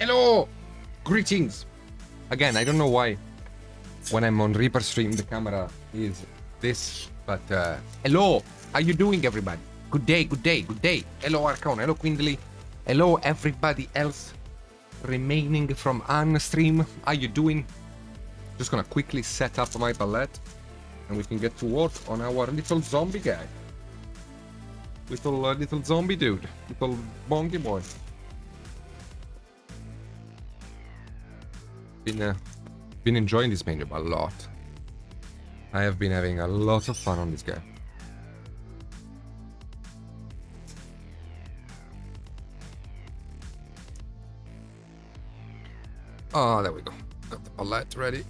Hello! Greetings! Again, I don't know why when I'm on Reaper stream the camera is this, but hello! How you doing, everybody? Good day, good day, good day. Hello, Archon. Hello, Quindly. Hello, everybody else remaining from on stream. How you doing? Just gonna quickly set up my palette and we can get to work on our little zombie guy. Little zombie dude. Little bonky boy. Been enjoying this menu a lot. I have been having a lot of fun on this guy. Oh, there we go. Got the palette ready.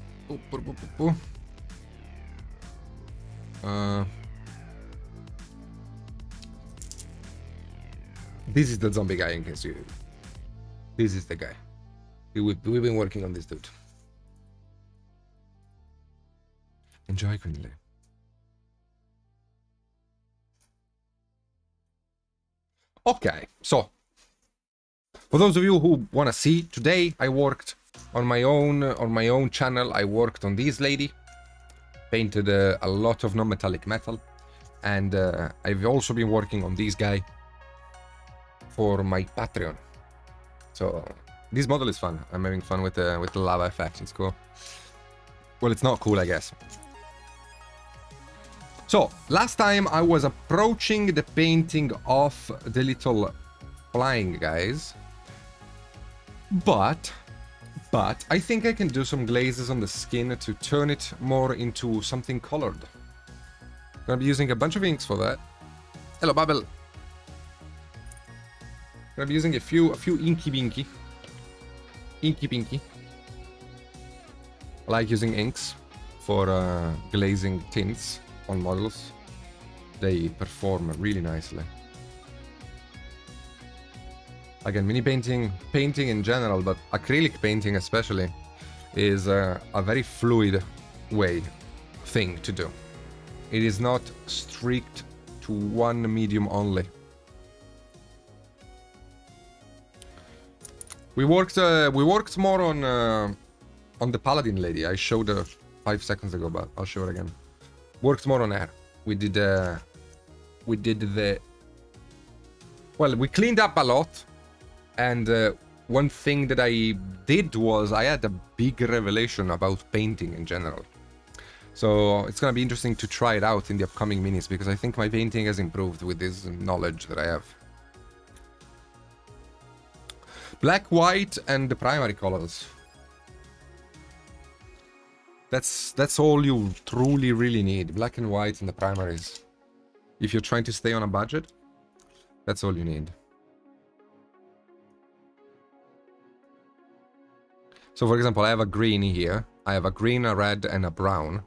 This is the zombie guy in case you... This is the guy. We've been working on this dude. Enjoy, Quindly. Okay, so for those of you who want to see, today I worked on my own channel. I worked on this lady, painted a lot of non-metallic metal, and I've also been working on this guy for my Patreon. So this model is fun. I'm having fun with the lava effect. It's cool. Well, it's not cool, I guess. So last time I was approaching the painting of the little flying guys, but I think I can do some glazes on the skin to turn it more into something colored. Gonna be using a bunch of inks for that. Hello, Babel. Gonna be using a few inky binky. Inky pinky. I like using inks for glazing tints on models. They perform really nicely. Again, mini painting in general, but acrylic painting especially, is a very fluid thing to do. It is not strict to one medium only. We worked more on the paladin lady. I showed her 5 seconds ago, but I'll show it again. Worked more on her. We cleaned up a lot, and one thing that I did was I had a big revelation about painting in general. So it's gonna be interesting to try it out in the upcoming minis, because I think my painting has improved with this knowledge that I have. Black, white, and the primary colors. That's all you truly really need. Black and white and the primaries. If you're trying to stay on a budget, that's all you need. So for example, I have a green here. I have a green, a red, and a brown.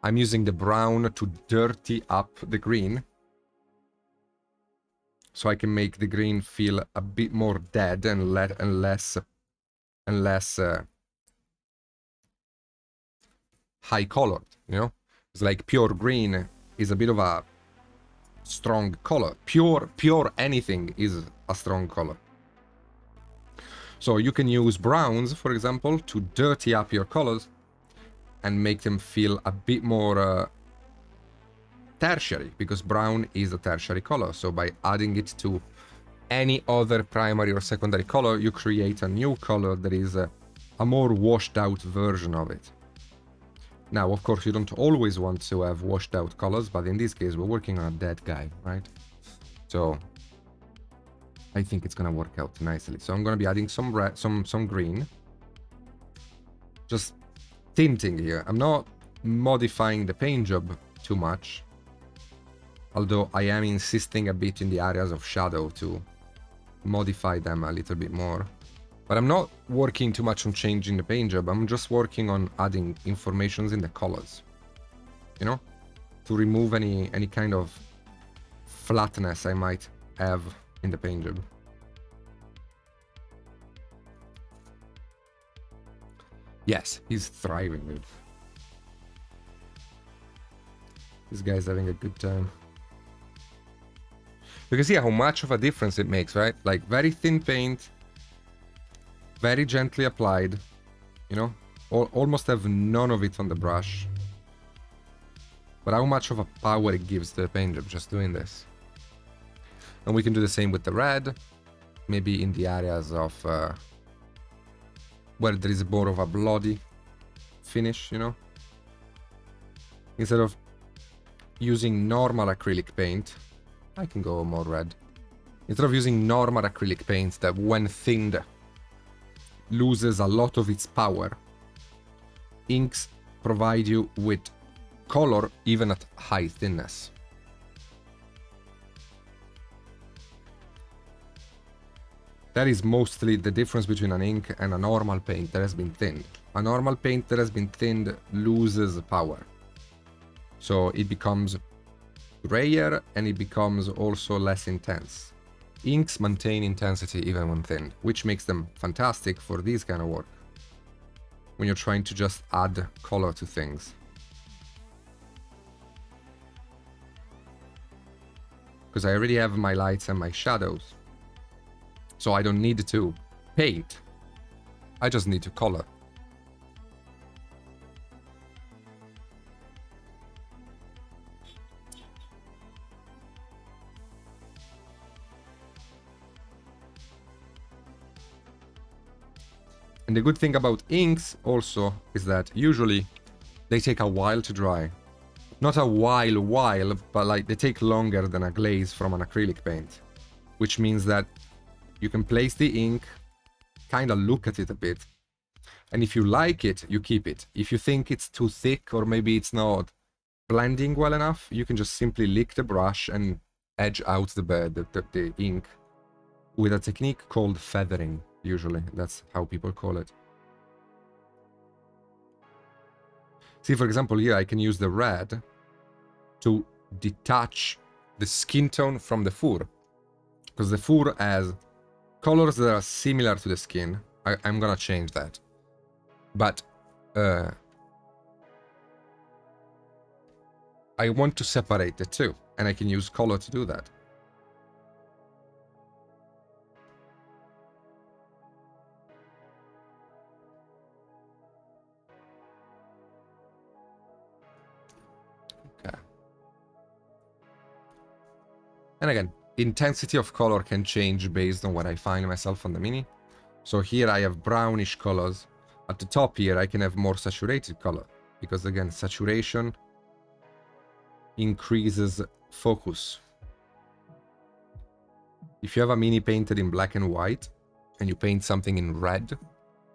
I'm using the brown to dirty up the green, so I can make the green feel a bit more dead and less high colored, you know? It's like pure green is a bit of a strong color. Pure anything is a strong color. So you can use browns, for example, to dirty up your colors and make them feel a bit more tertiary, because brown is a tertiary color. So by adding it to any other primary or secondary color, you create a new color that is a more washed out version of it. Now, of course, you don't always want to have washed out colors, but in this case, we're working on a dead guy, right? So I think it's gonna work out nicely. So I'm gonna be adding some red, some green, just tinting here. I'm not modifying the paint job too much, although I am insisting a bit in the areas of shadow to modify them a little bit more. But I'm not working too much on changing the paint job. I'm just working on adding informations in the colors, you know, to remove any kind of flatness I might have in the paint job. Yes, he's thriving, dude. This guy's having a good time. You can see how much of a difference it makes, right? Like very thin paint Very gently applied, you know? Almost have none of it on the brush. But how much of a power it gives to the paint job just doing this. And we can do the same with the red. Maybe in the areas of where there is more of a bloody finish, you know? Instead of using normal acrylic paint, I can go more red. Instead of using normal acrylic paint that when thinned loses a lot of its power, inks provide you with color even at high thinness. That is mostly the difference between an ink and a normal paint that has been thinned. A normal paint that has been thinned loses power. So it becomes grayer and it becomes also less intense. Inks maintain intensity even when thinned, which makes them fantastic for this kind of work. When you're trying to just add color to things. Because I already have my lights and my shadows. So I don't need to paint. I just need to color. And the good thing about inks also is that usually they take a while to dry. Not a while, but like they take longer than a glaze from an acrylic paint. Which means that you can place the ink, kind of look at it a bit, and if you like it, you keep it. If you think it's too thick or maybe it's not blending well enough, you can just simply lick the brush and edge out the ink with a technique called feathering, usually. That's how people call it. See, for example, here I can use the red to detach the skin tone from the fur. Because the fur has colors that are similar to the skin. I'm gonna change that. But I want to separate the two, and I can use color to do that. Okay. And again, intensity of color can change based on where I find myself on the mini. So here I have brownish colors. At the top here I can have more saturated color. Because again, saturation increases focus. If you have a mini painted in black and white, and you paint something in red,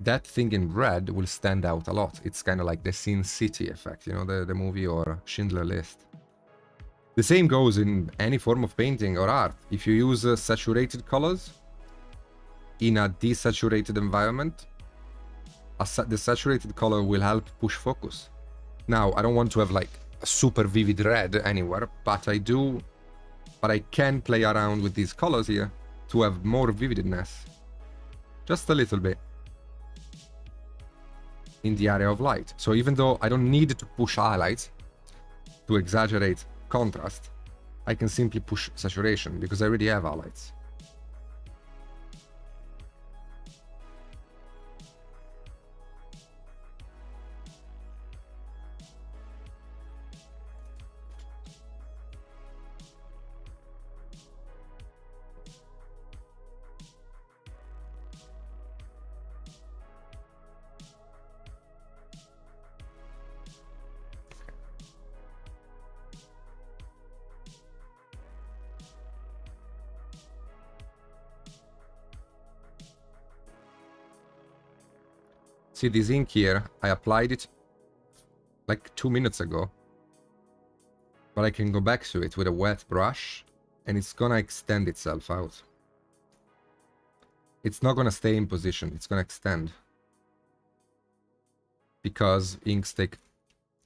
that thing in red will stand out a lot. It's kind of like the Sin City effect, you know, the movie or Schindler's List. The same goes in any form of painting or art. If you use saturated colors in a desaturated environment, the saturated color will help push focus. Now, I don't want to have like a super vivid red anywhere, but I can play around with these colors here to have more vividness. Just a little bit. In the area of light. So even though I don't need to push highlights to exaggerate contrast, I can simply push saturation because I already have highlights. See this ink here, I applied it like 2 minutes ago. But I can go back to it with a wet brush and it's gonna extend itself out. It's not gonna stay in position, it's gonna extend. Because inks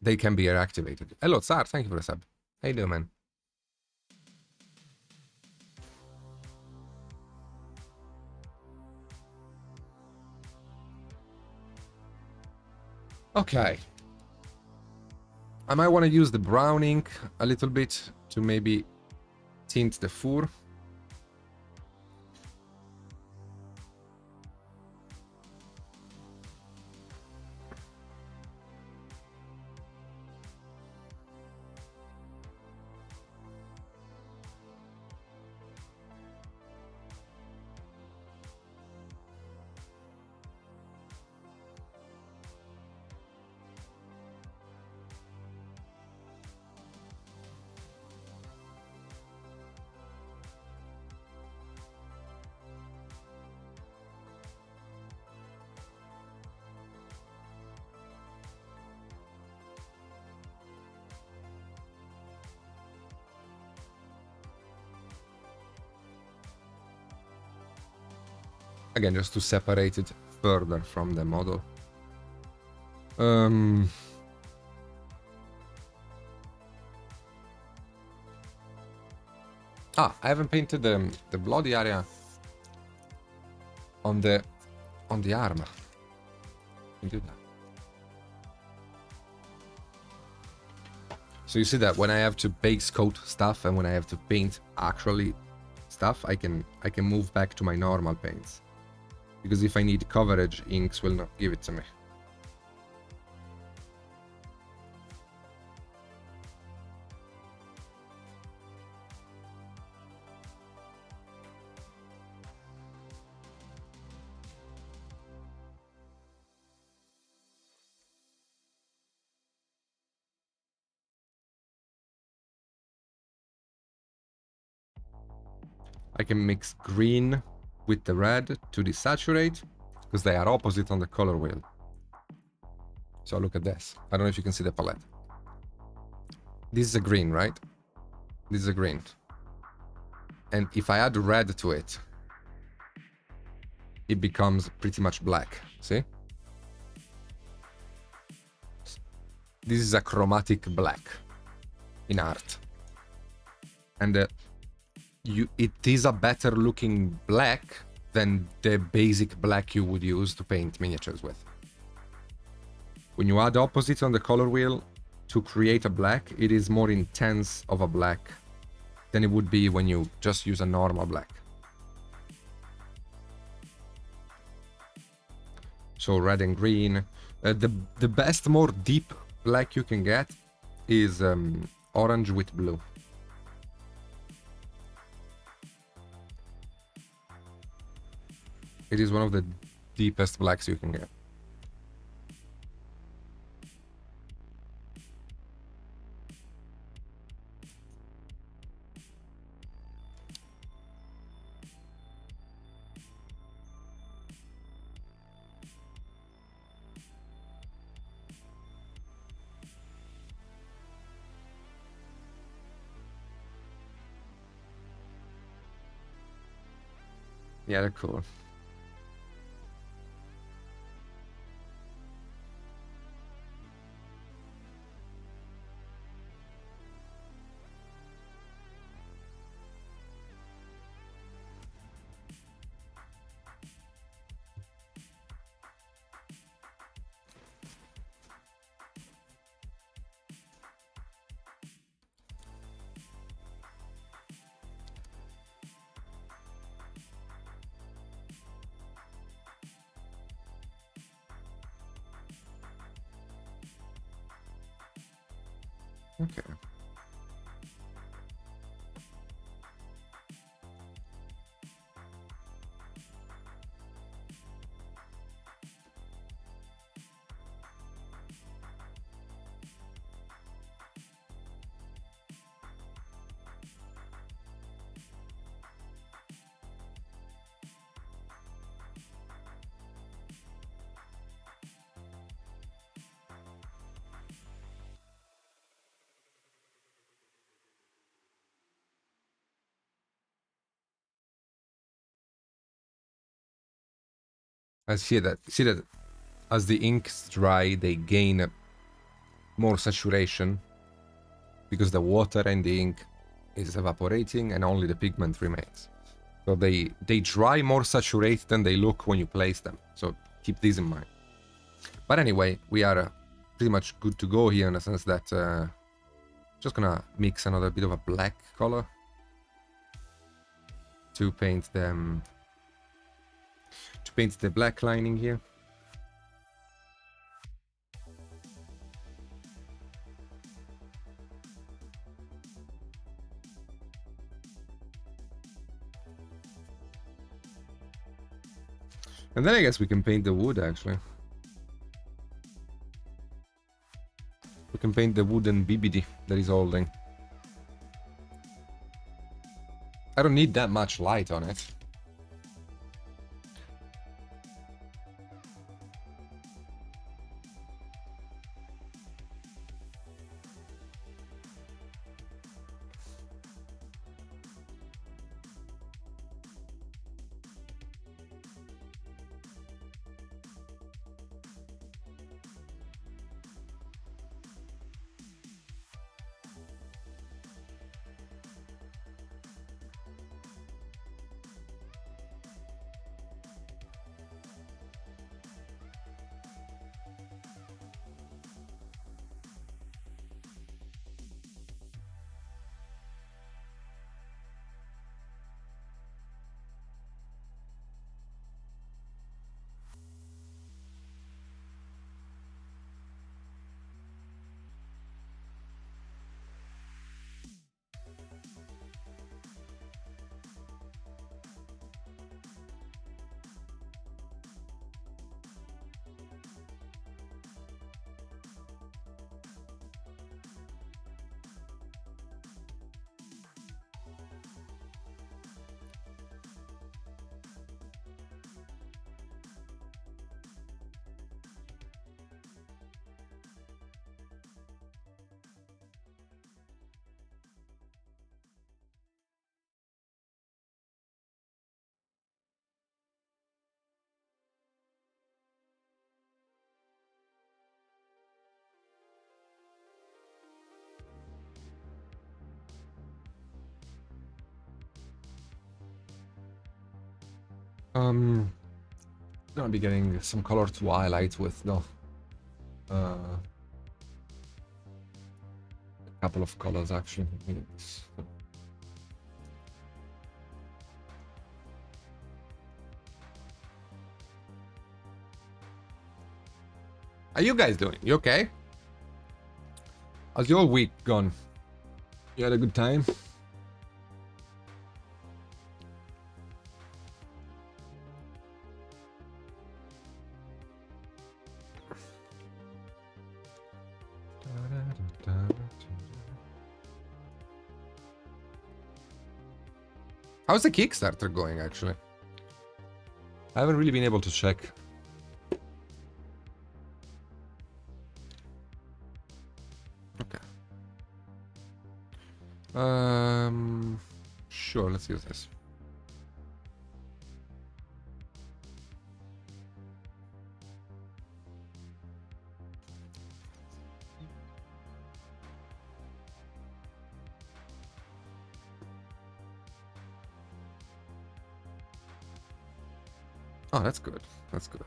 they can be reactivated. Hello Tsar, thank you for the sub. How you doing, man? Okay. I might want to use the brown ink a little bit to maybe tint the fur. Again, just to separate it further from the model. I haven't painted the bloody area on the armor. Can do that. So you see that when I have to base coat stuff and when I have to paint actually stuff, I can move back to my normal paints. Because if I need coverage, inks will not give it to me. I can mix green with the red to desaturate, because they are opposite on the color wheel. So look at this. I don't know if you can see the palette. This is a green, right? This is a green. And if I add red to it, it becomes pretty much black. See? This is a chromatic black in art. And it is a better looking black than the basic black you would use to paint miniatures with. When you add opposites on the color wheel to create a black, it is more intense of a black than it would be when you just use a normal black. So red and green. The best, more deep black you can get is orange with blue. It is one of the deepest blacks you can get. Yeah, they're cool. Okay. I see that. See that as the inks dry, they gain more saturation because the water and the ink is evaporating and only the pigment remains. So they dry more saturated than they look when you place them. So keep this in mind. But anyway, we are pretty much good to go here in the sense that just gonna mix another bit of a black color to paint them, to paint the black lining here. And then I guess we can paint the wood, actually. We can paint the wooden BBD that he's holding. I don't need that much light on it. Gonna be getting some color to highlight with though. A couple of colors actually. How you guys doing? You okay? How's your week gone? You had a good time? How's the Kickstarter going, actually? I haven't really been able to check. Okay. Sure, let's use this. Oh, that's good. That's good.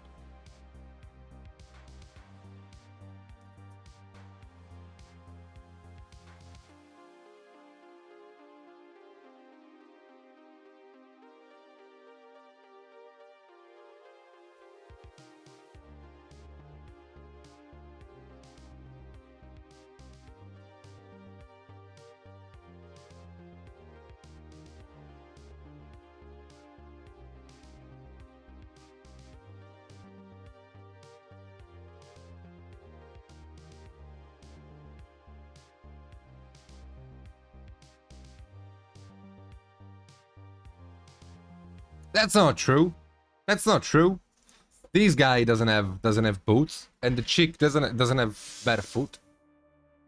That's not true. That's not true. This guy doesn't have boots, and the chick doesn't have barefoot,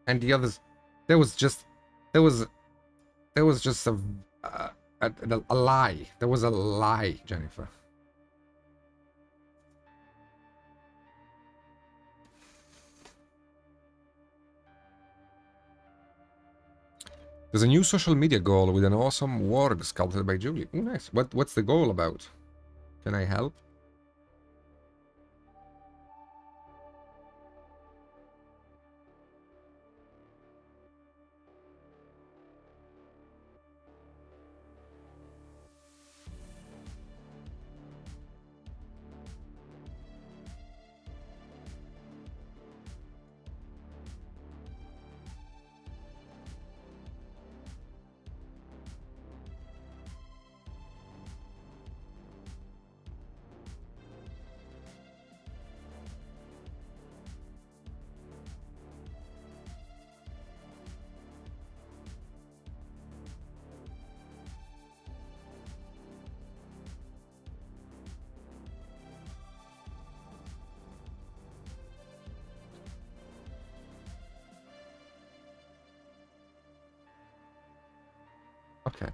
and the others. There was just a lie. There was a lie, Jennifer. There's a new social media goal with an awesome warg sculpted by Julie. Oh, nice. What's the goal about? Can I help? Okay.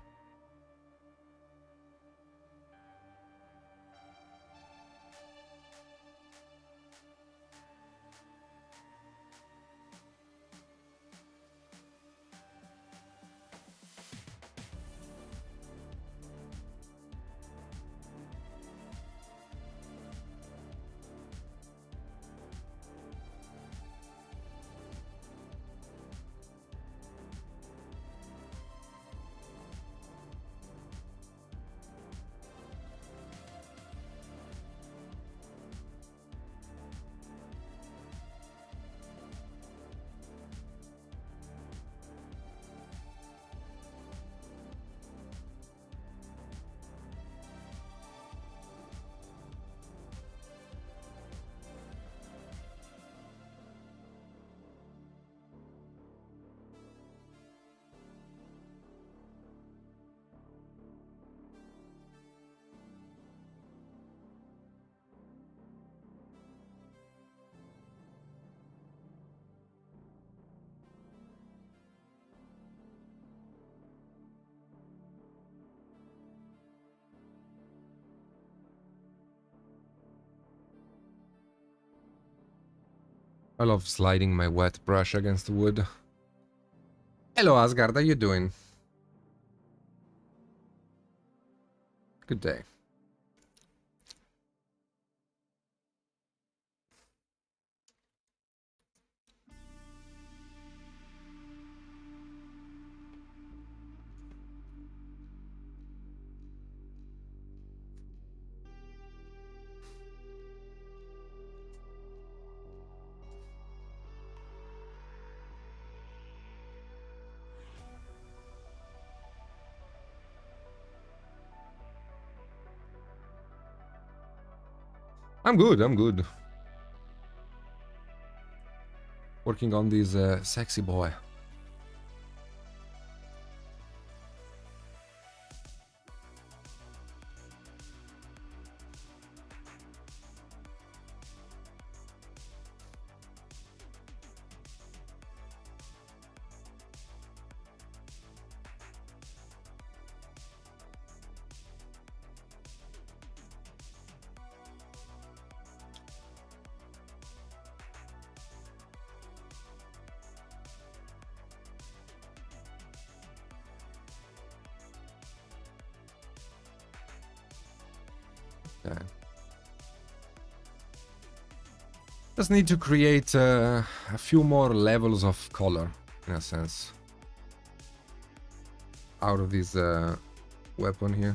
I love sliding my wet brush against the wood. Hello, Asgard. How you doing? Good day. I'm good, I'm good. Working on this sexy boy. Okay. Just need to create a few more levels of color, in a sense, out of this weapon here.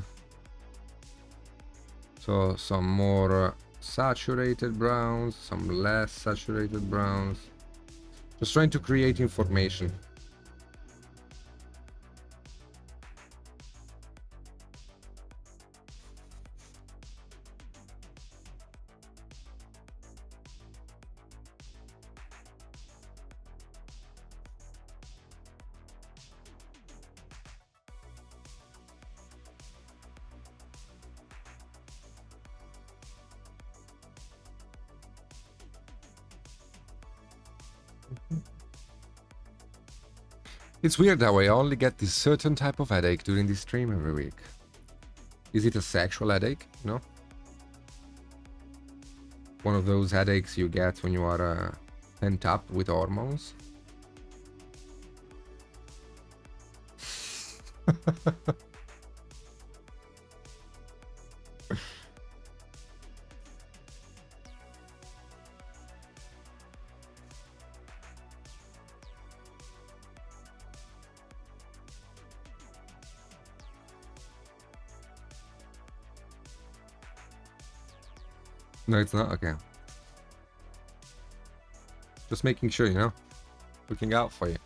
So some more saturated browns, some less saturated browns. Just trying to create information. It's weird how I only get this certain type of headache during this stream every week. Is it a sexual headache? No? One of those headaches you get when you are pent up with hormones? No, it's not? Okay. Just making sure, you know? Looking out for you.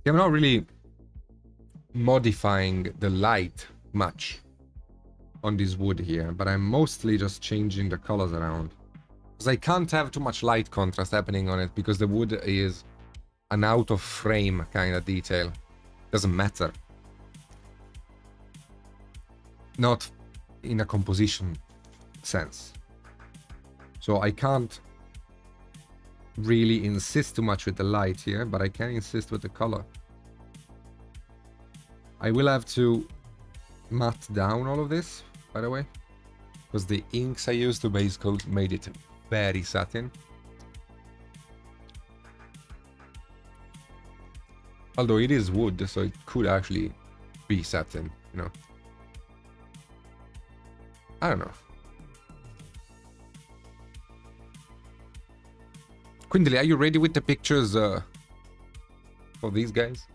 I'm not really modifying the light much on this wood here, but I'm mostly just changing the colors around. Because I can't have too much light contrast happening on it, because the wood is an out of frame kind of detail. Doesn't matter. Not in a composition sense. So I can't really insist too much with the light here, but I can insist with the color. I will have to matte down all of this, by the way, because the inks I used to base coat made it very satin. Although it is wood, so it could actually be satin, you know. I don't know. Quindly, are you ready with the pictures for these guys?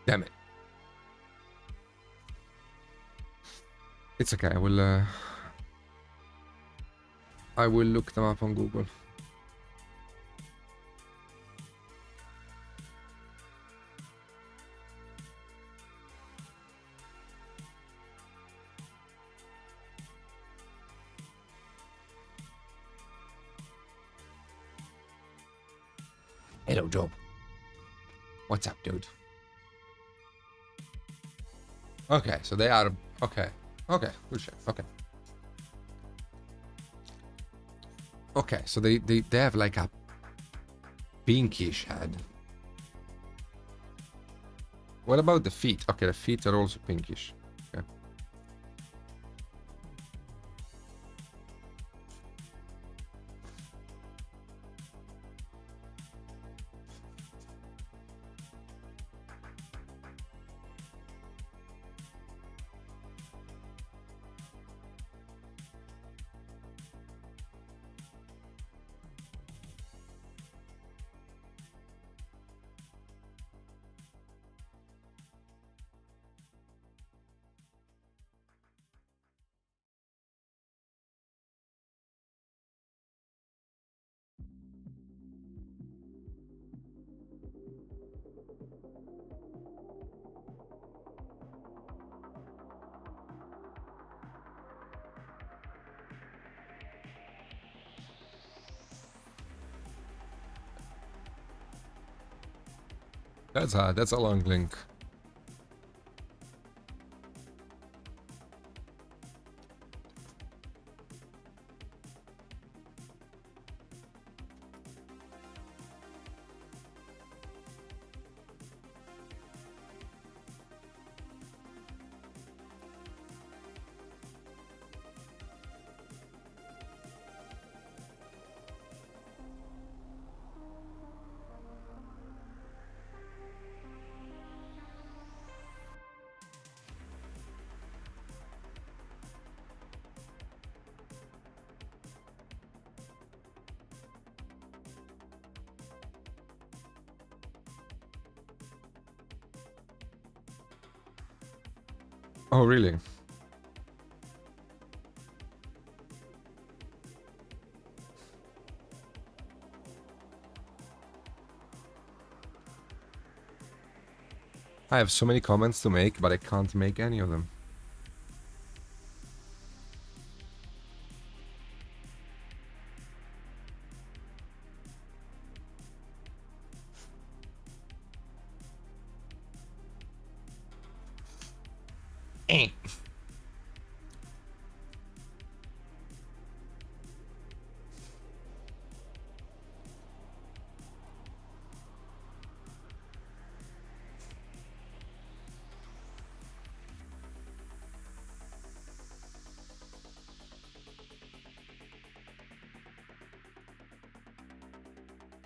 Damn it. It's okay. I will look them up on Google. Hello, Job. What's up, dude? Okay, so they are... Okay. Okay, good shit. Okay. Okay, so they have like a pinkish head. What about the feet? Okay, the feet are also pinkish. Okay. That's a long link. Oh, really? I have so many comments to make, but I can't make any of them.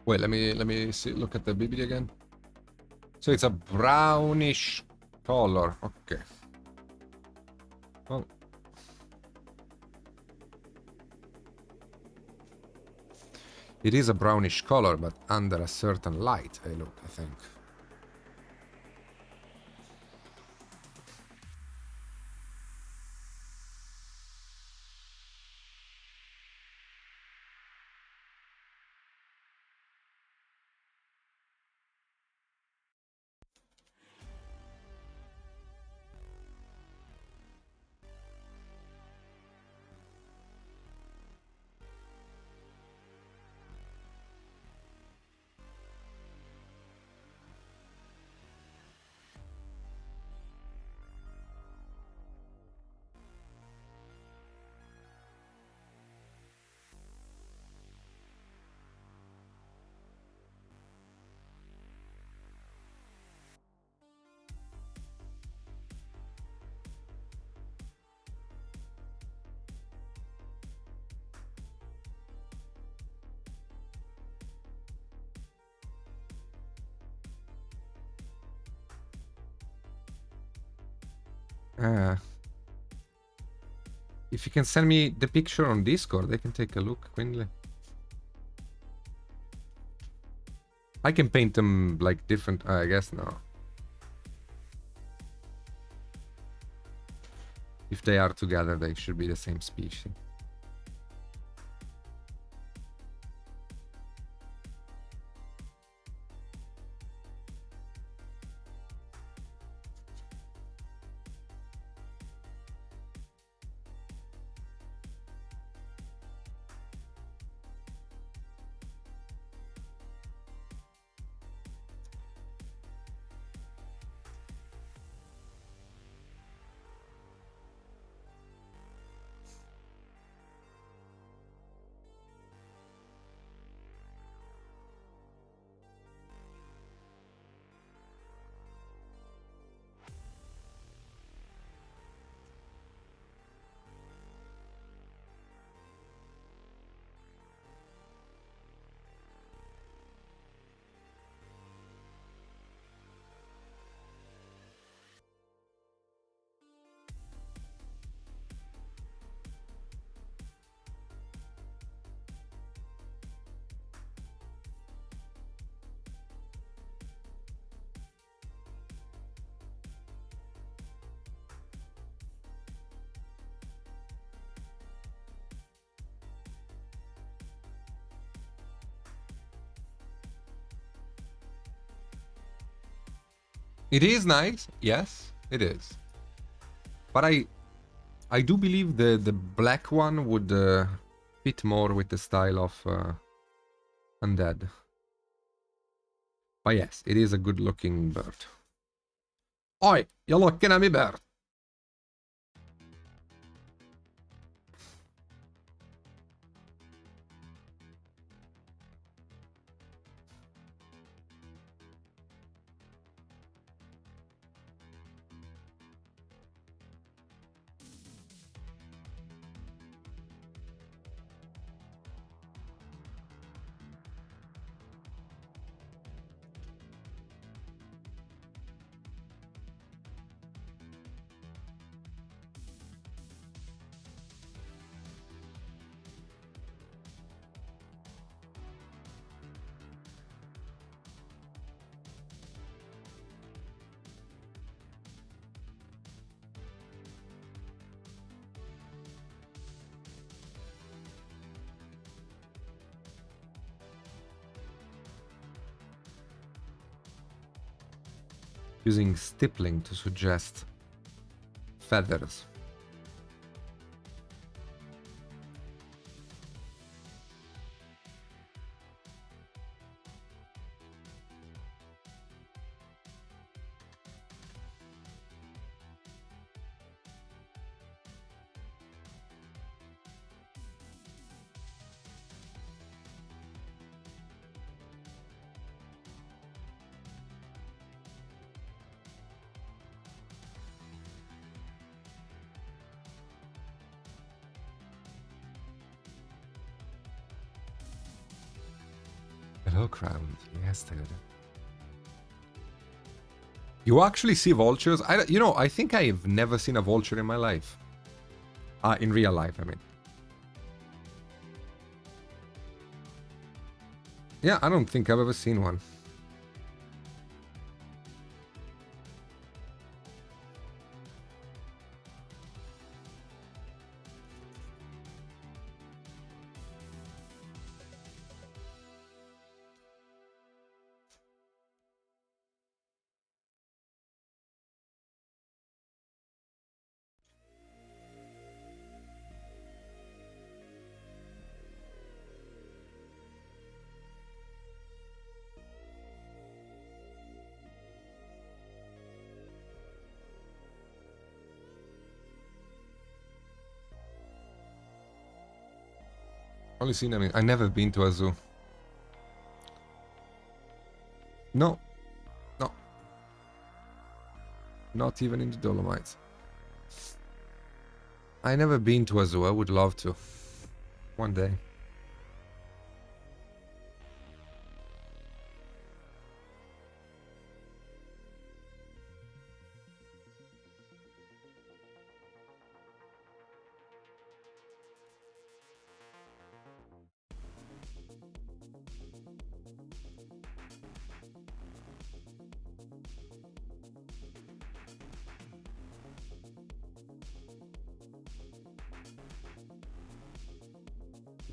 Wait, let me see, look at the BBD again. So it's a brownish color. Okay. Well, it is a brownish color, but under a certain light, I think. If you can send me the picture on Discord, I can take a look, Quinley. I can paint them like different, I guess now. they are together, they should be the same species. It is nice, yes, it is. But I do believe the black one would fit more with the style of Undead. But yes, it is a good looking bird. Oi, you're looking at me, bird. Using stippling to suggest feathers. Hello, Crown. Yes, dude. You actually see vultures? I think I've never seen a vulture in my life. In real life, I mean. Yeah, I don't think I've ever seen one. Only seen, I mean, I've never been to a zoo. No. No. Not even in the Dolomites. I never been to a zoo. I would love to. One day.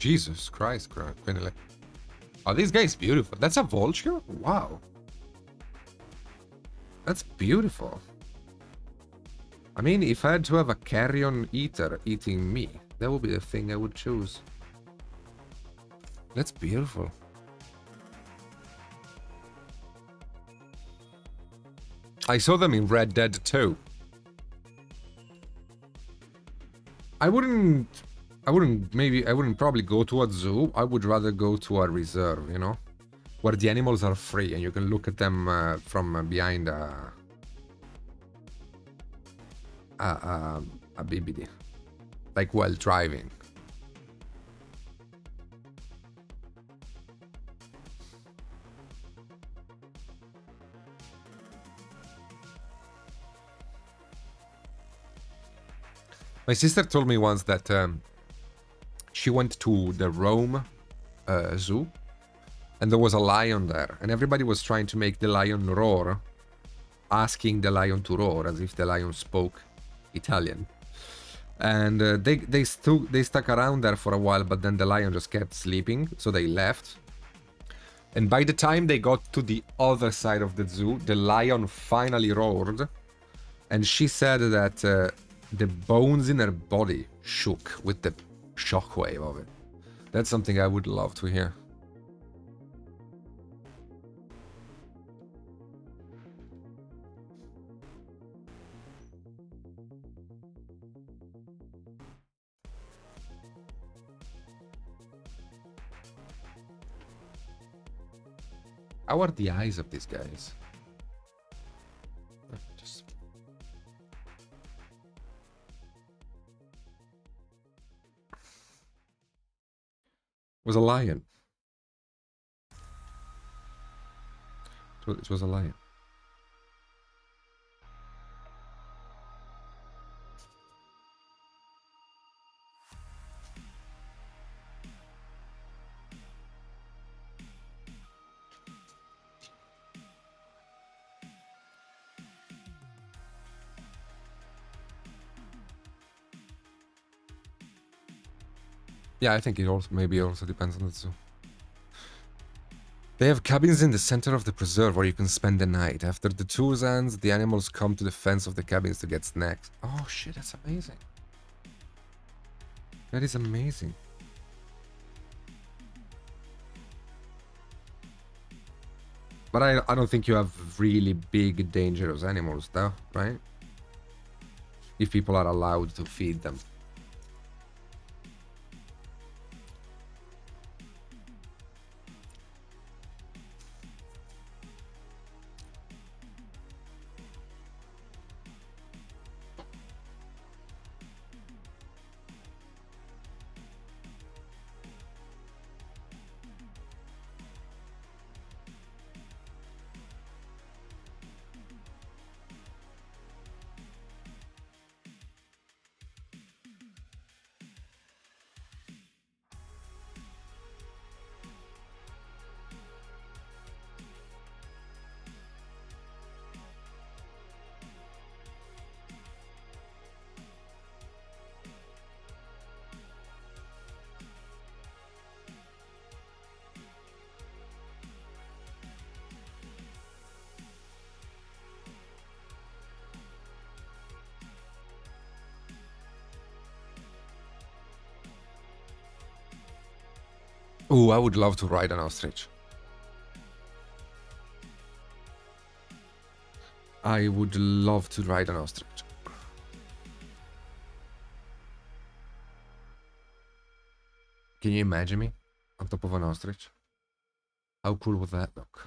Jesus Christ, Quinley. Oh, this guy's beautiful. That's a vulture? Wow. That's beautiful. I mean, if I had to have a carrion eater eating me, that would be the thing I would choose. That's beautiful. I saw them in Red Dead 2. I wouldn't probably go to a zoo. I would rather go to a reserve, you know? Where the animals are free and you can look at them from behind a BBD. Like while driving. My sister told me once that she went to the Rome zoo and there was a lion there and everybody was trying to make the lion roar, asking the lion to roar as if the lion spoke Italian. And they stuck around there for a while, but then the lion just kept sleeping, so they left. And by the time they got to the other side of the zoo, the lion finally roared. And she said that the bones in her body shook with the shockwave of it. That's something I would love to hear. How are the eyes of these guys? Just... It was a lion. It was a lion. Yeah, I think it also also depends on the zoo. They have cabins in the center of the preserve where you can spend the night. After the tour ends, the animals come to the fence of the cabins to get snacks. Oh shit, that's amazing. That is amazing. But I don't think you have really big, dangerous animals, though, right? If people are allowed to feed them. Oh, I would love to ride an ostrich. I would love to ride an ostrich. Can you imagine me on top of an ostrich? How cool would that look?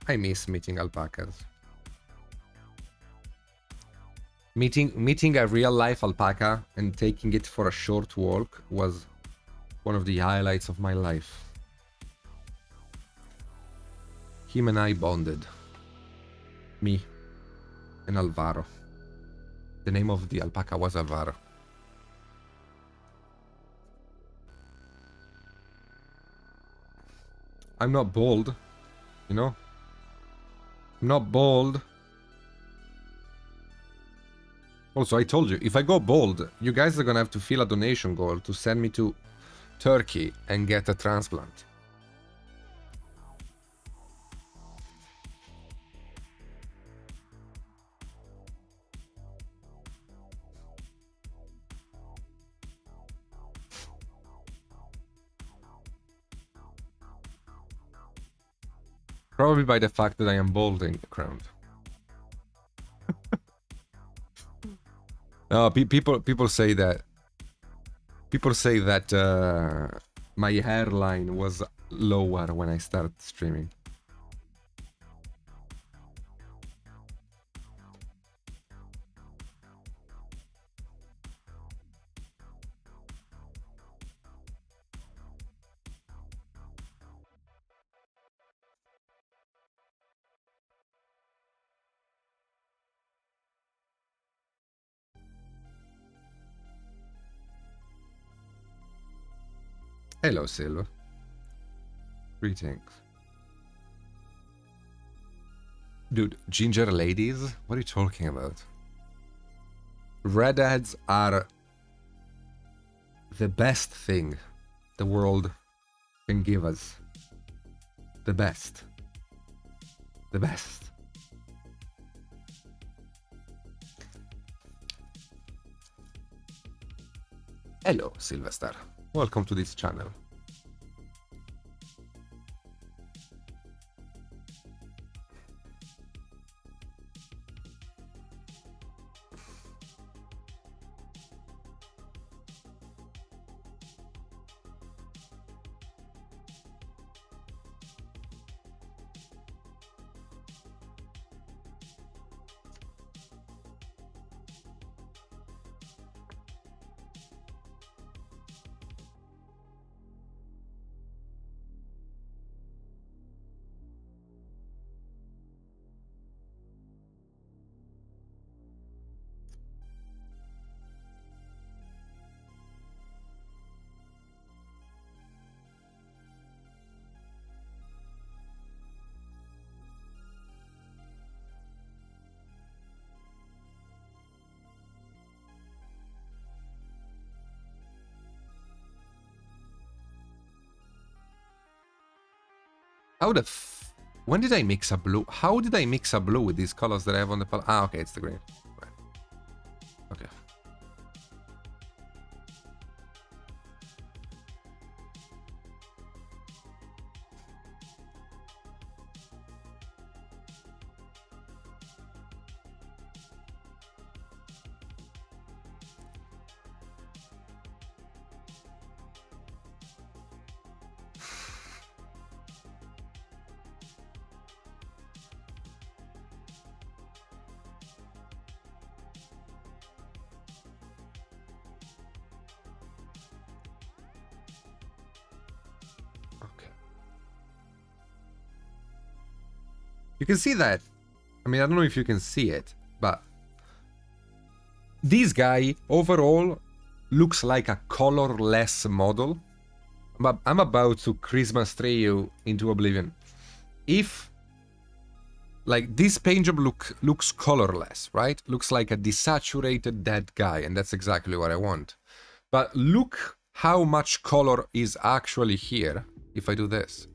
I miss meeting alpacas. Meeting a real life alpaca and taking it for a short walk was one of the highlights of my life. Him and I bonded. Me and Alvaro. The name of the alpaca was Alvaro. I'm not bald, you know? I'm not bald. Also, I told you, if I go bald, you guys are gonna have to fill a donation goal to send me to Turkey and get a transplant. Probably by the fact that I am balding, Crowned. People say that my hairline was lower when I started streaming. Hello, Silver. Greetings. Dude, ginger ladies? What are you talking about? Redheads are the best thing the world can give us. The best. The best. Hello, Sylvester. Welcome to this channel. When did I mix a blue? How did I mix a blue with these colors that I have on the palette? Ah, okay, it's the green. Right. Okay. You can see that. I mean, I don't know if you can see it, but this guy overall looks like a colorless model. But I'm about to Christmas tree you into oblivion. If like this paint job looks colorless, right? Looks like a desaturated dead guy, and that's exactly what I want. But look how much color is actually here if I do this.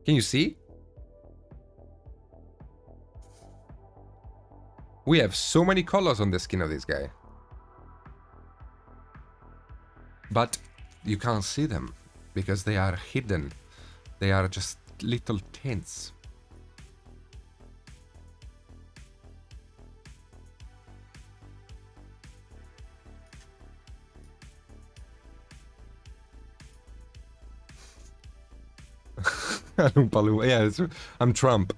Can you see? We have so many colors on the skin of this guy. But you can't see them because they are hidden. They are just little tints. Oompa Loompa. Yeah, it's, I'm Trump.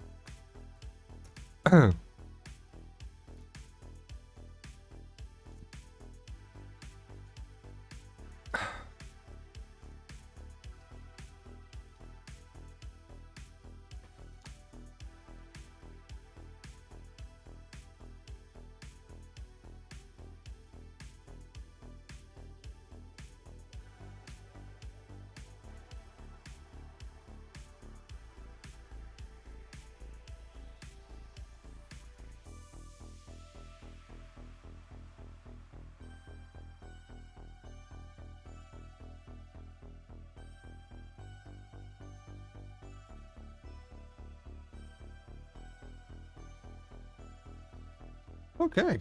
Okay.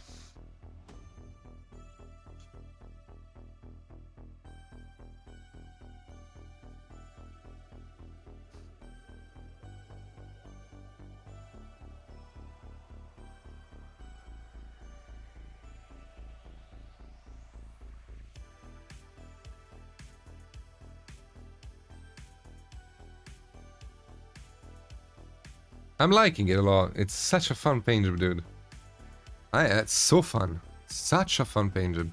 I'm liking it a lot. It's such a fun paint job, dude. It's so fun. Such a fun paint job.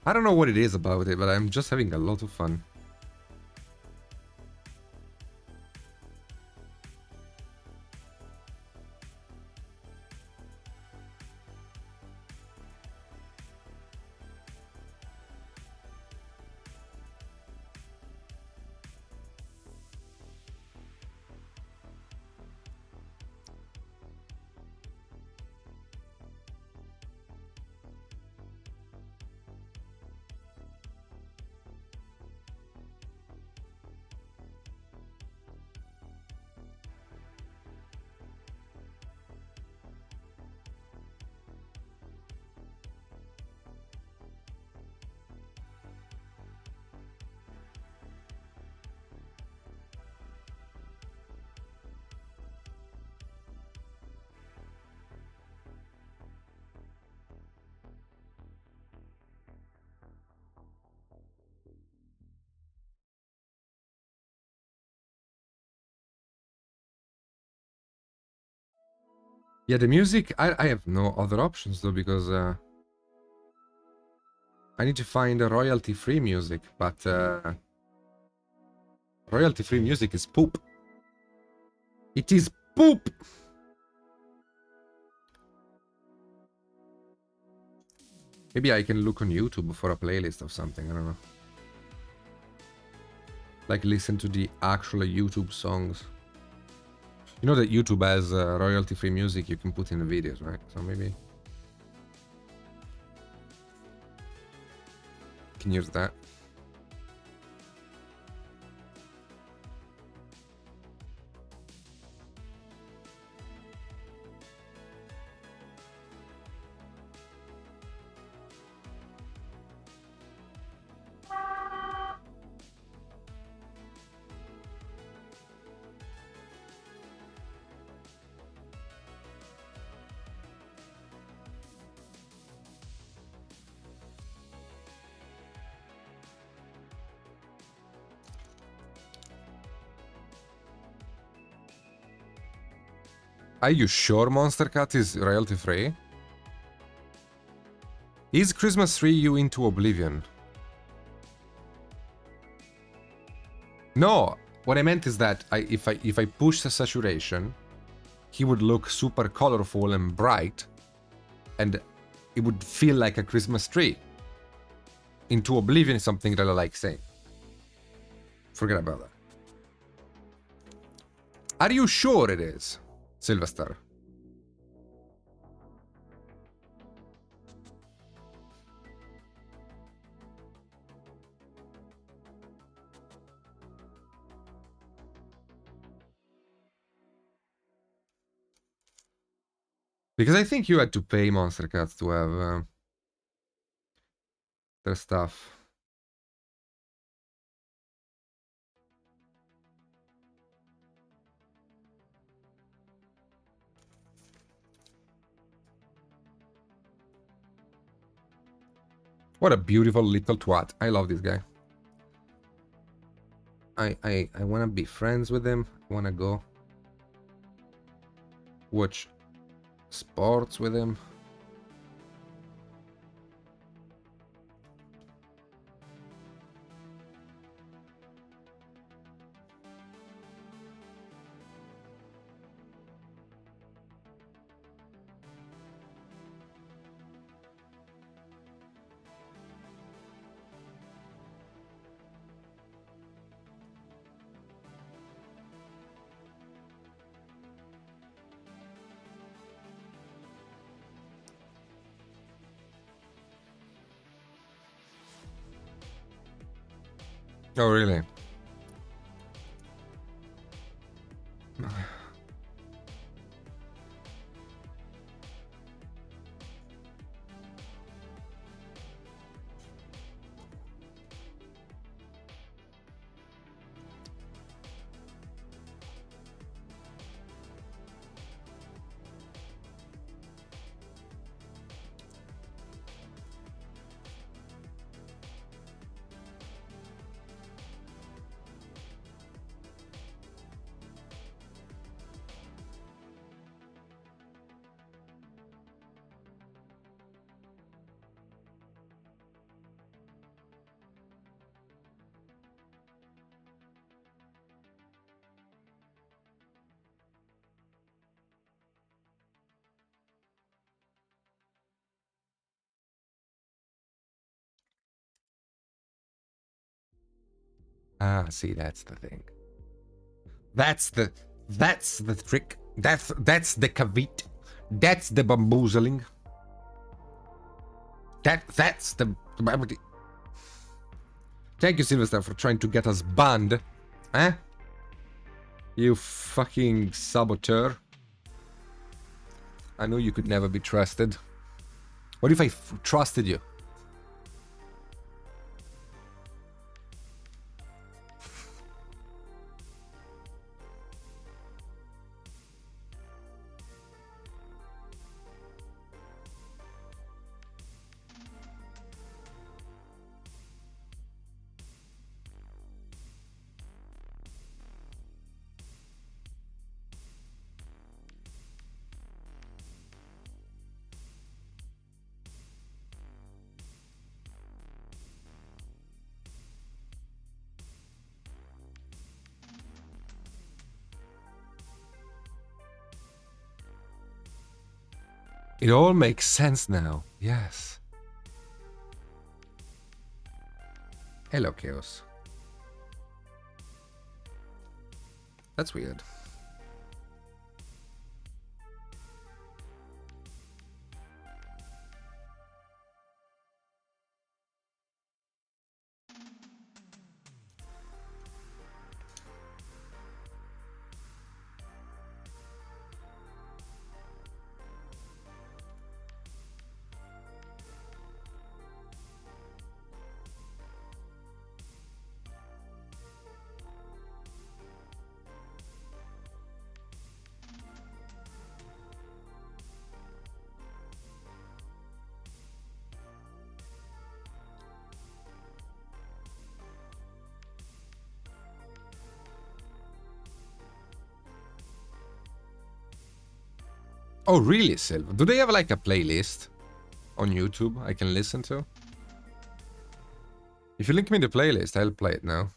I don't know what it is about it, but I'm just having a lot of fun. Yeah, the music, I have no other options though, because I need to find a royalty-free music, but royalty-free music is poop. It is poop! Maybe I can look on YouTube for a playlist of something, I don't know. Like listen to the actual YouTube songs. You know that YouTube has royalty-free music you can put in the videos, right? So maybe you can use that. Are you sure Monster Cat is royalty-free? Is Christmas Tree you into Oblivion? No, what I meant is that if I push the saturation, he would look super colorful and bright, and it would feel like a Christmas tree. Into Oblivion is something that I like saying. Forget about that. Are you sure it is, Sylvester? Because I think you had to pay Monster Cats to have their stuff. What a beautiful little twat. I love this guy. I wanna be friends with him. I wanna go watch sports with him. Oh, really? Ah, see, that's the thing. That's the trick. That's the kavit. That's the bamboozling. That's the. Thank you, Sylvester, for trying to get us banned. Eh? You fucking saboteur. I know you could never be trusted. What if I trusted you? It all makes sense now. Yes. Hello, Chaos. That's weird. Oh, really, Silva? Do they have like a playlist on YouTube I can listen to? If you link me the playlist, I'll play it now.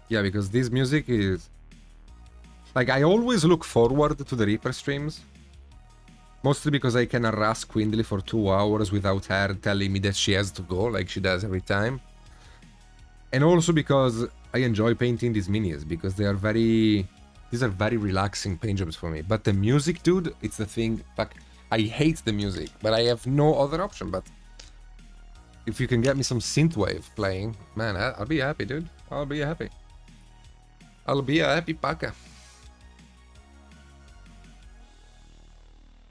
Yeah, because this music is... Like, I always look forward to the Reaper streams. Mostly because I can harass Quindly for 2 hours without her telling me that she has to go, like she does every time. And also because I enjoy painting these minis, because they are very... These are very relaxing paint jobs for me. But the music, dude, it's the thing. Fuck, I hate the music, but I have no other option. But if you can get me some synthwave playing, man, I'll be happy, dude. I'll be happy. I'll be a happy paka.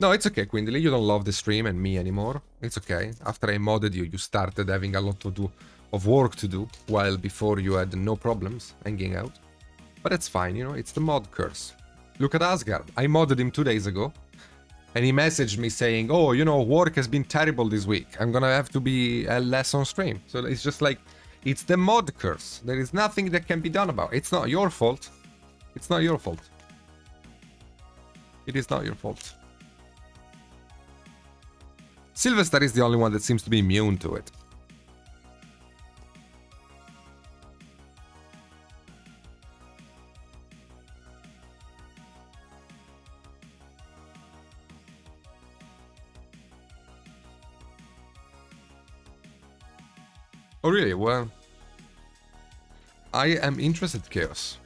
No, it's okay, Quindly. You don't love the stream and me anymore. It's okay. After I modded you, you started having a lot of work to do, while before you had no problems hanging out. But that's fine, you know, it's the mod curse. Look at Asgard. I modded him 2 days ago, and he messaged me saying, oh, you know, work has been terrible this week. I'm gonna have to be less on stream. So it's just like, it's the mod curse. There is nothing that can be done about it. It's not your fault. It's not your fault. It is not your fault. Sylvester is the only one that seems to be immune to it. Oh really? Well, I am interested, Chaos,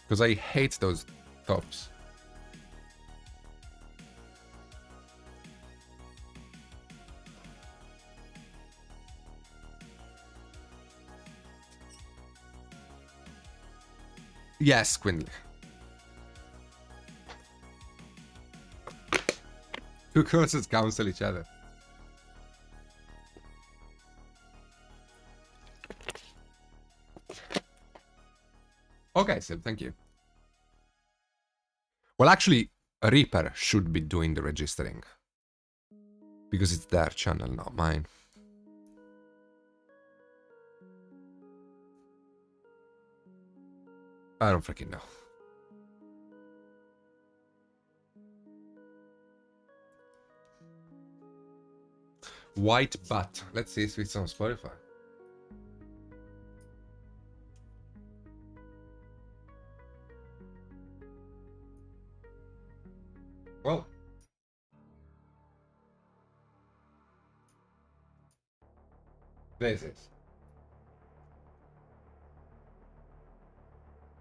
because I hate those tops. Yes, Quindly. Two curses counsel each other. Okay, Sid, thank you. Well, actually, Reaper should be doing the registering. Because it's their channel, not mine. I don't freaking know. White Butt. Let's see if it's on Spotify. Well. This is.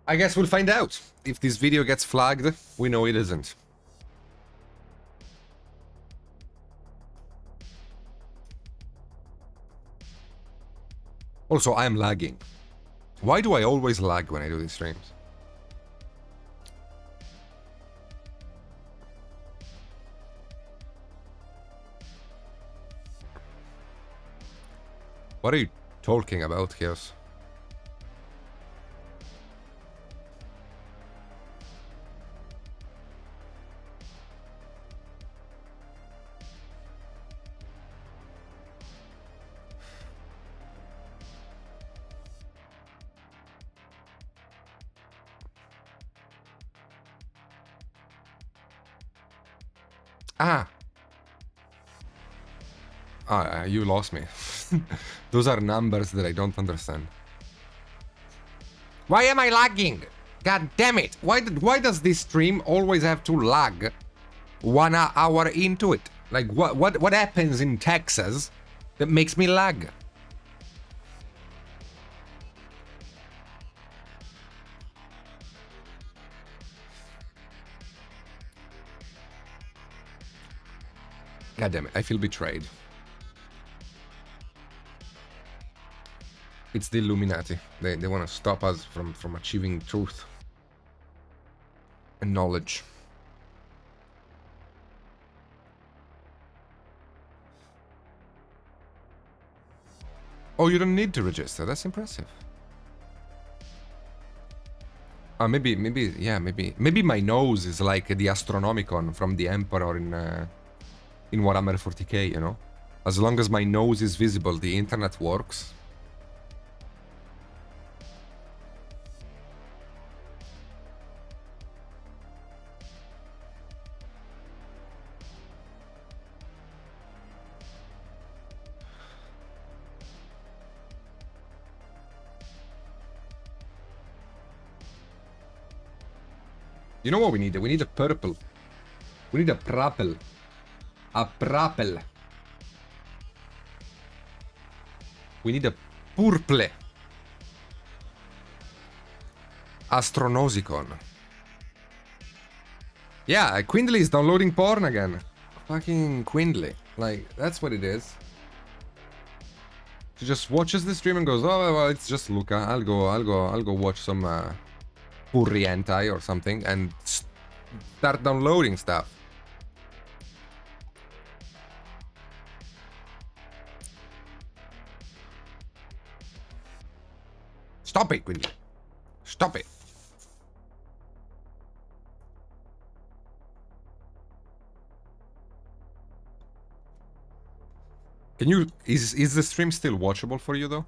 I guess we'll find out. If this video gets flagged, we know it isn't. Also, I am lagging. Why do I always lag when I do these streams? What are you talking about, Chaos? You lost me. Those are numbers that I don't understand. Why am I lagging? God damn it! Why does this stream always have to lag 1 hour into it? Like what happens in Texas that makes me lag? God damn it! I feel betrayed. It's the Illuminati. They want to stop us from achieving truth and knowledge. Oh, you don't need to register. That's impressive. Maybe my nose is like the Astronomicon from the Emperor in Warhammer 40k, you know? As long as my nose is visible, the internet works. You know what we need? We need a purple. We need a purple. A purple. We need a purple. Astronosicon. Yeah, Quindly is downloading porn again. Fucking Quindly. Like, that's what it is. She just watches the stream and goes, oh, well, it's just Luca. I'll go watch some furry hentai or something and start downloading stuff. Stop it, quindi. Stop it. Can you... Is the stream still watchable for you, though?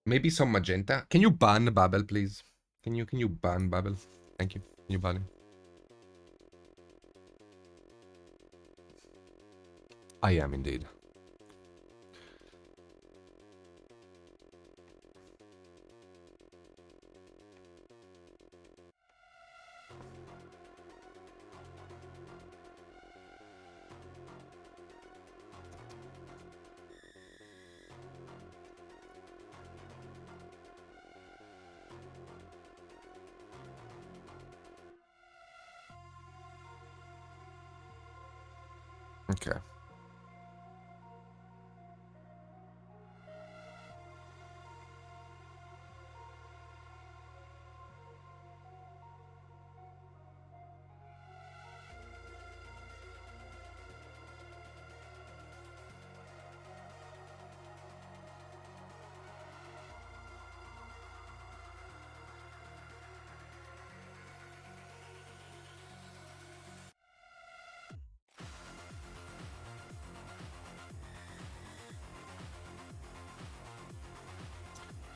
Maybe some magenta. Can you ban Babel, please? Can you ban Babel? Thank you. Can you ban him? I am indeed. Okay.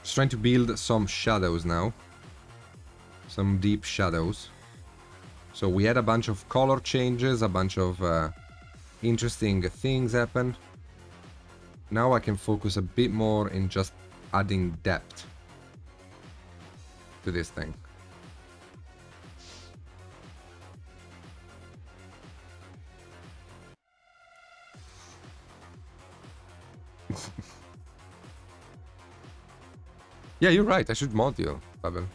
Just trying to build some shadows now. Some deep shadows. So we had a bunch of color changes, a bunch of interesting things happen. Now I can focus a bit more in just adding depth to this thing. Yeah, you're right. I should mod you, Babel.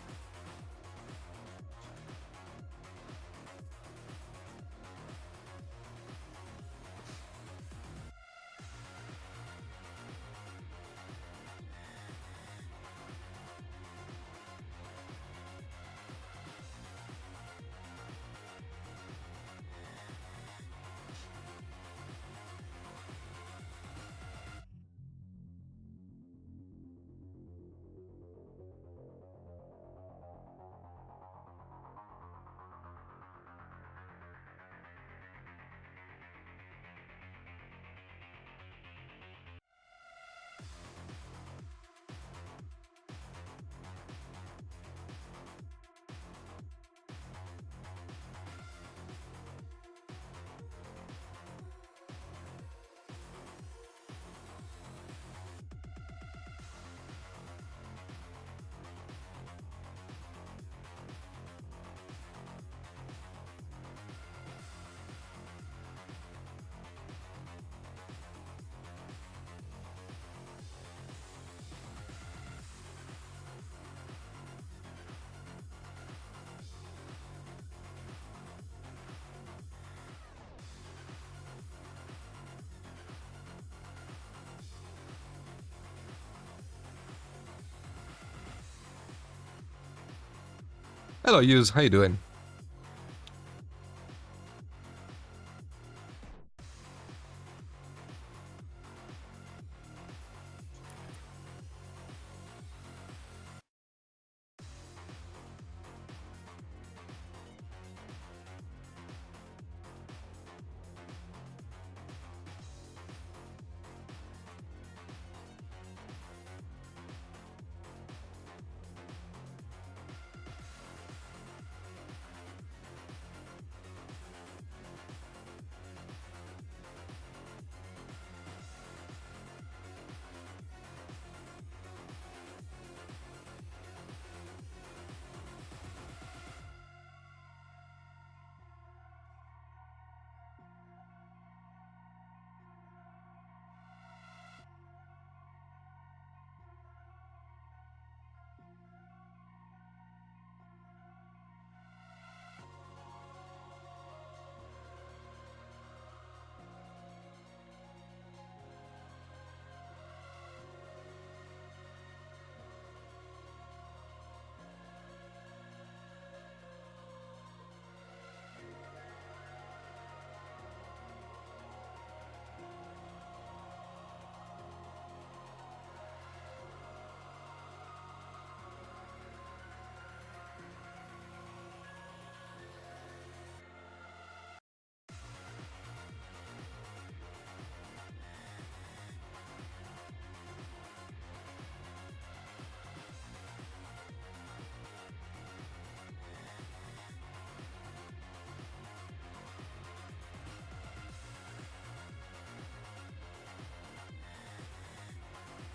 Hello, Yuz. How you doing?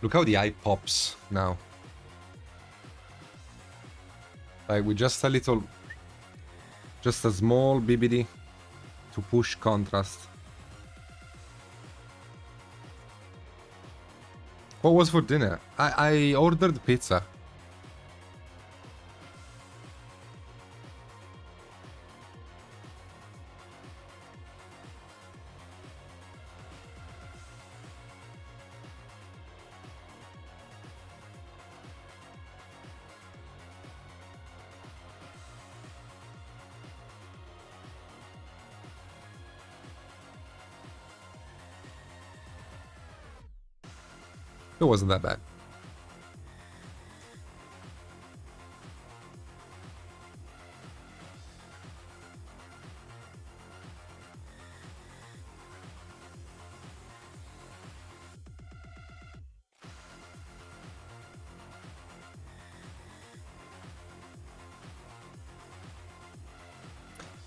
Look how the eye pops now. Like with just a little, just a small BBD to push contrast. What was for dinner? I ordered pizza. It wasn't that bad.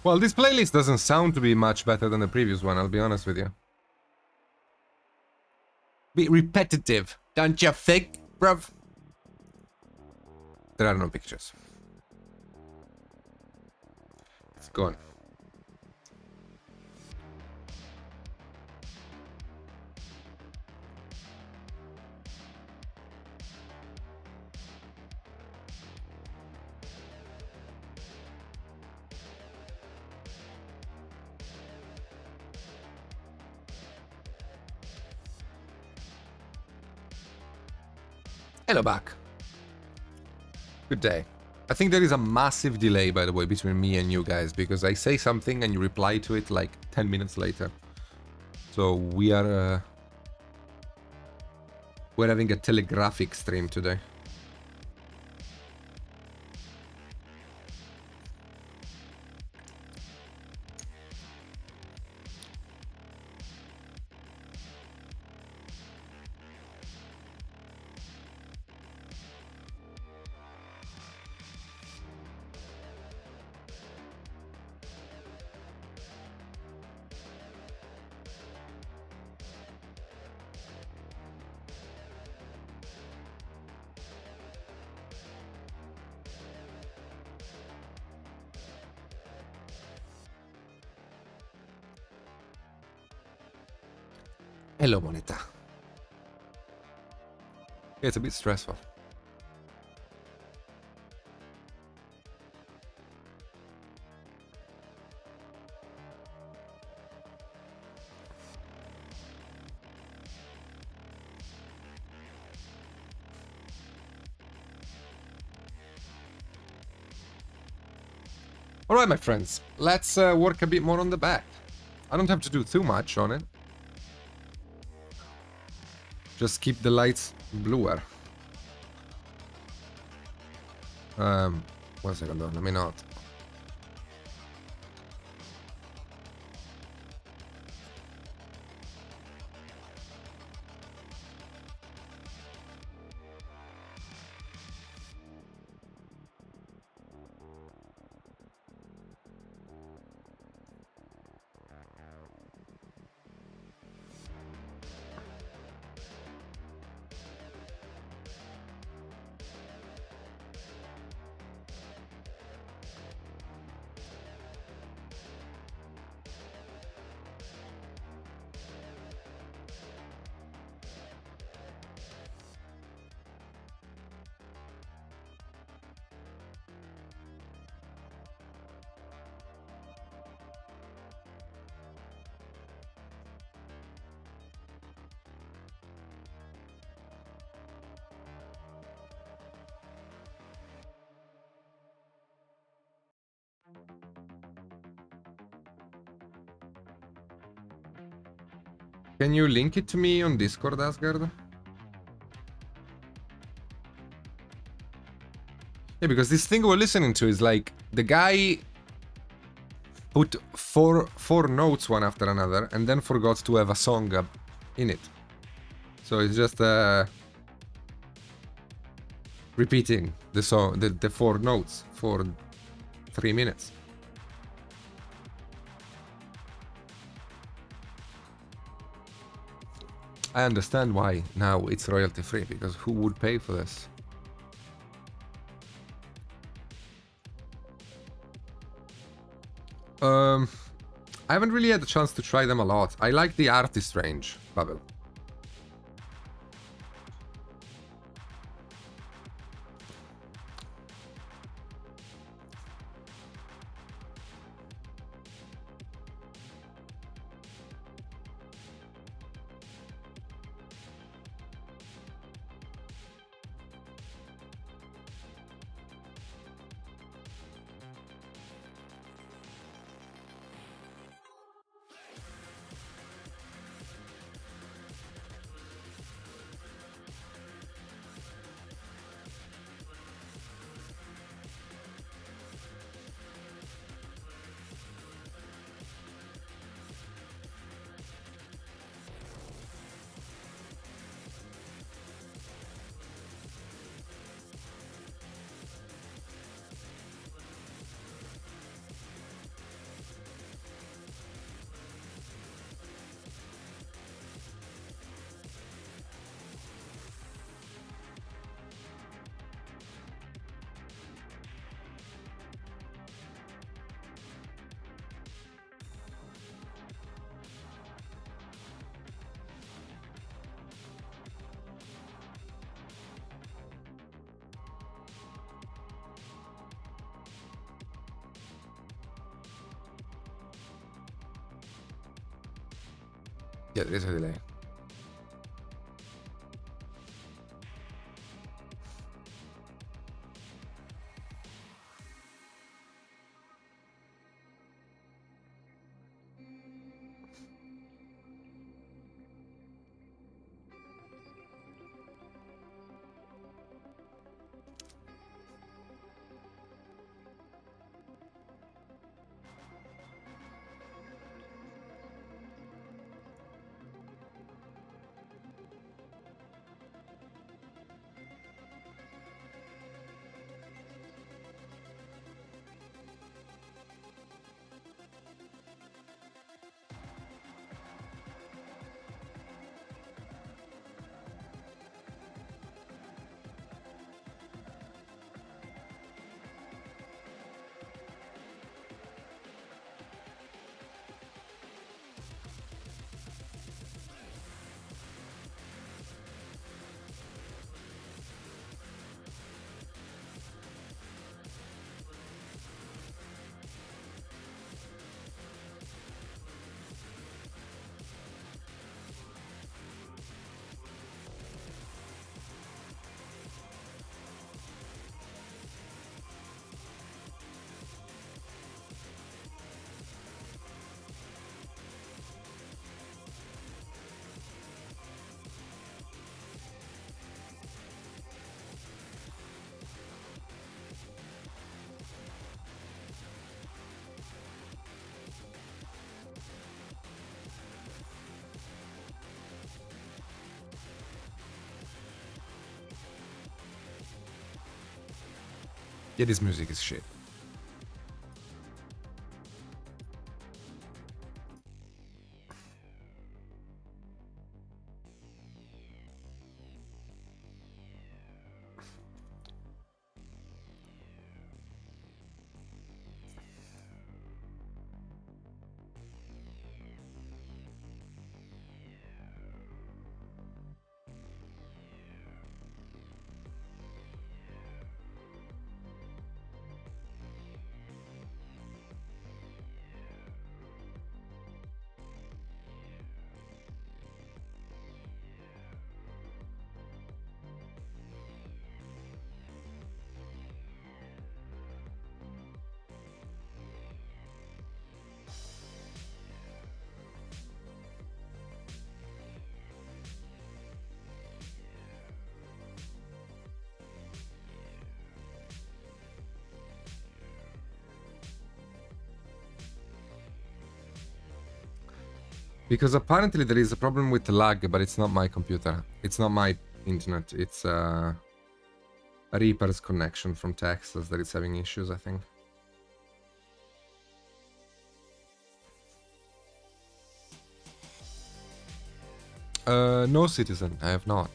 Well, this playlist doesn't sound to be much better than the previous one, I'll be honest with you. Bit repetitive, don't you think, bruv? There are no pictures. It's gone. Hello back. Good day. I think there is a massive delay, by the way, between me and you guys, because I say something and you reply to it like 10 minutes later. So we're having a telegraphic stream today. Hello, Moneta. Yeah, it's a bit stressful. Alright, my friends. Let's work a bit more on the back. I don't have to do too much on it. Just keep the lights bluer. 1 second though, let me not. Can you link it to me on Discord, Asgard? Yeah, because this thing we're listening to is like the guy put four notes one after another and then forgot to have a song in it. So it's just repeating the song, the 4 notes for 3 minutes. I understand why now it's royalty free, because who would pay for this? I haven't really had a chance to try them a lot. I like the artist range, Babel. Yeah, there is a delay. Yeah, this music is shit. Because apparently there is a problem with the lag, but it's not my computer. It's not my internet. It's Reaper's connection from Texas that is having issues, I think. No, citizen, I have not.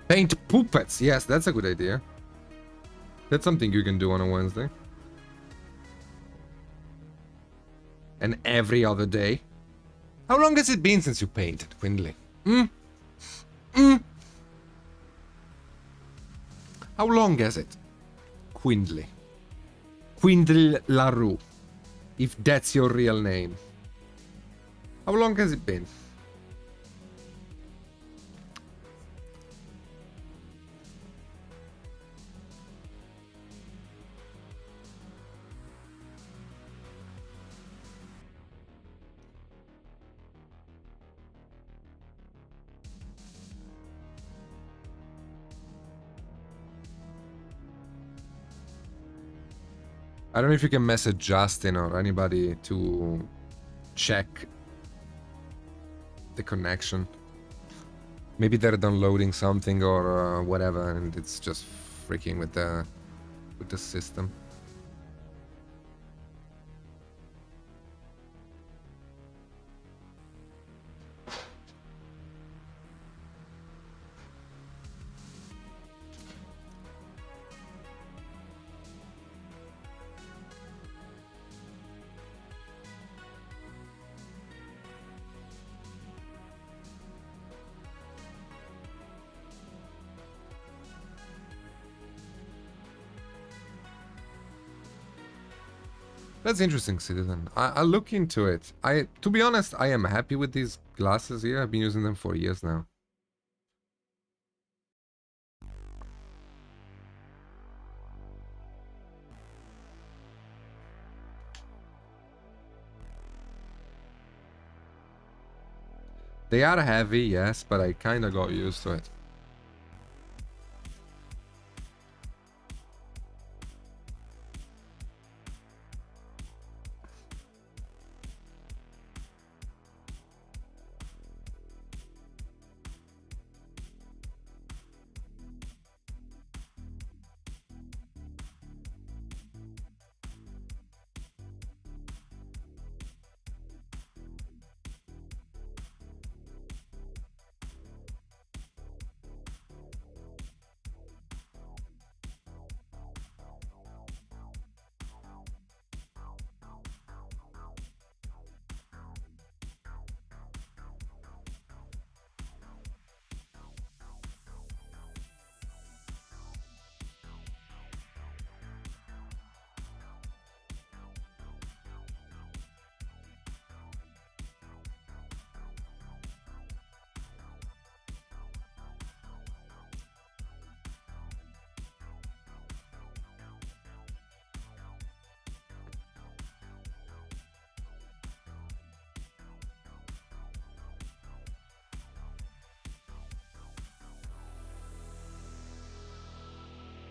Paint puppets. Yes, that's a good idea. That's something you can do on a Wednesday. And every other day. How long has it been since you painted, Quindley? How long has it? Quindley. Quindle LaRue. If that's your real name. How long has it been? I don't know if you can message Justin or anybody to check the connection. Maybe they're downloading something or whatever, and it's just freaking with the system. That's interesting, Citizen. I'll look into it. To be honest, I am happy with these glasses here. I've been using them for years now. They are heavy, yes, but I kind of got used to it.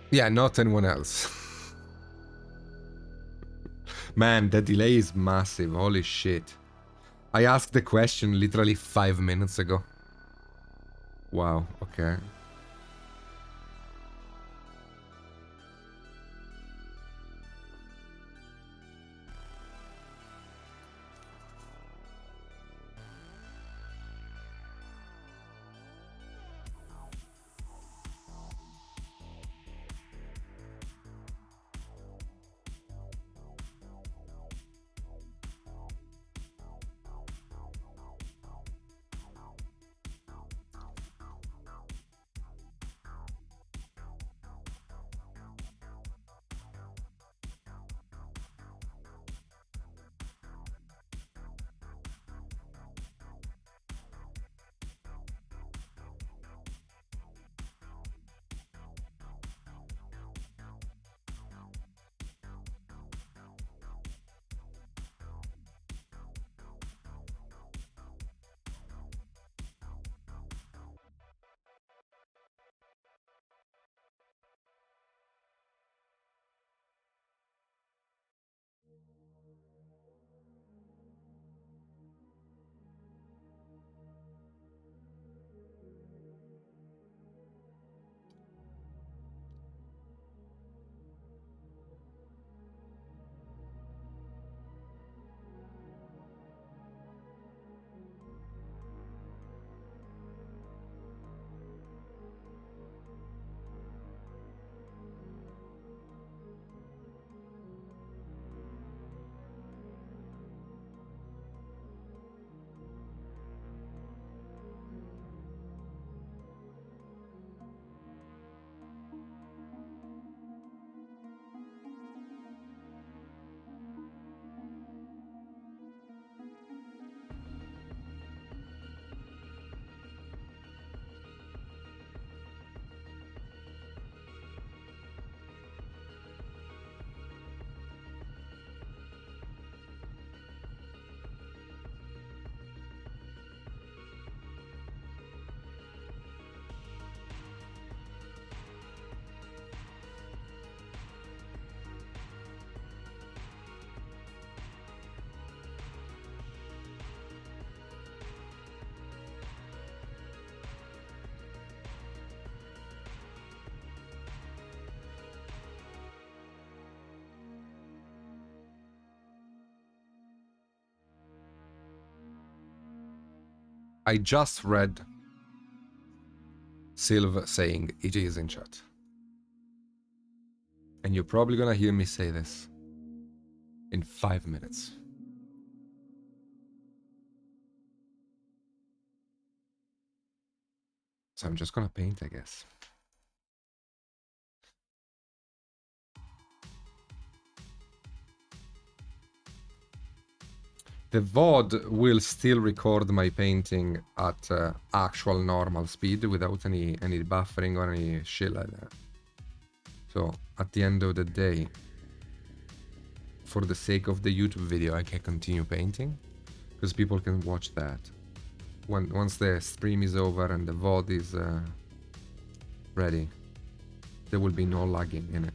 Yeah, not anyone else. Man, the delay is massive. Holy shit. I asked the question literally 5 minutes ago. Wow, okay. I just read Sylv saying it is in chat. And you're probably gonna hear me say this in 5 minutes. So I'm just gonna paint, I guess. The VOD will still record my painting at actual normal speed without any buffering or any shit like that. So at the end of the day, for the sake of the YouTube video, I can continue painting because people can watch that. Once the stream is over and the VOD is ready, there will be no lagging in it.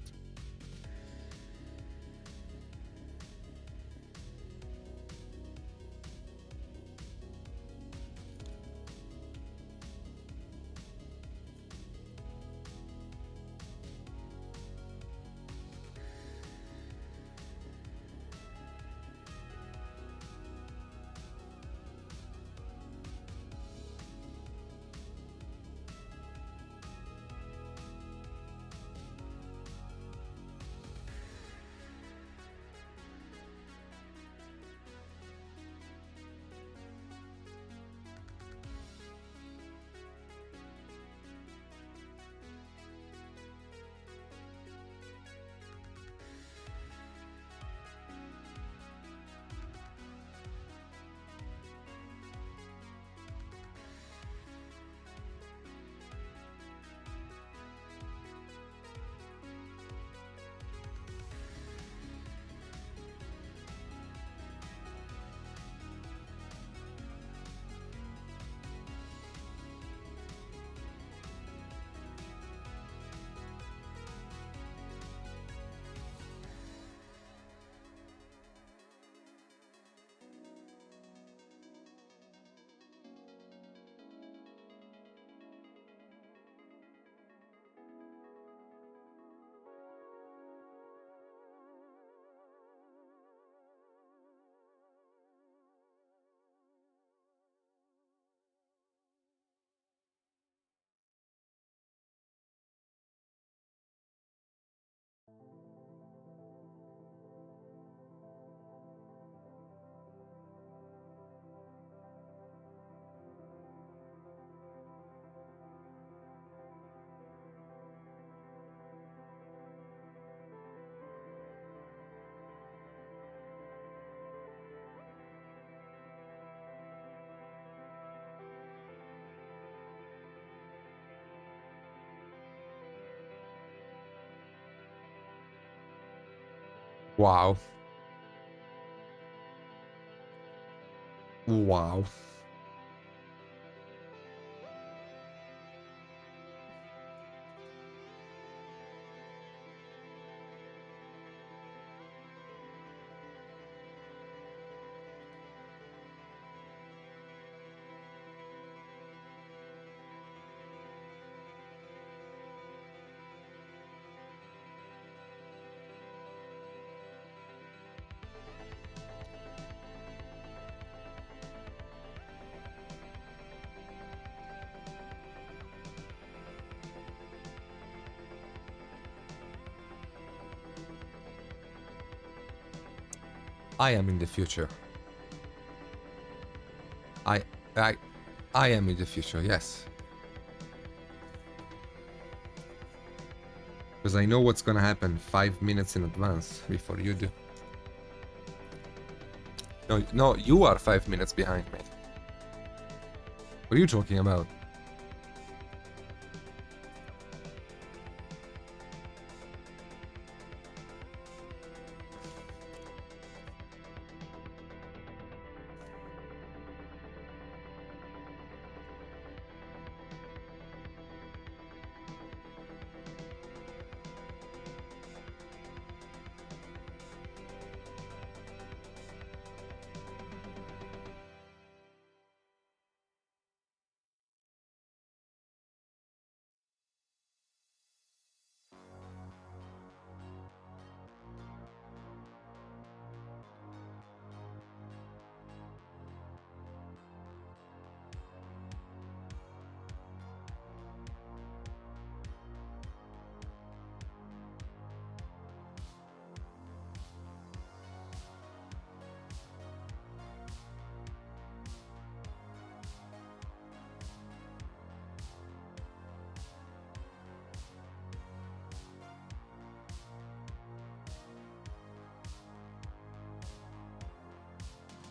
Wow. Wow. I am in the future. I I am in the future, yes. Because I know what's gonna happen 5 minutes in advance before you do. No, you are 5 minutes behind me. What are you talking about?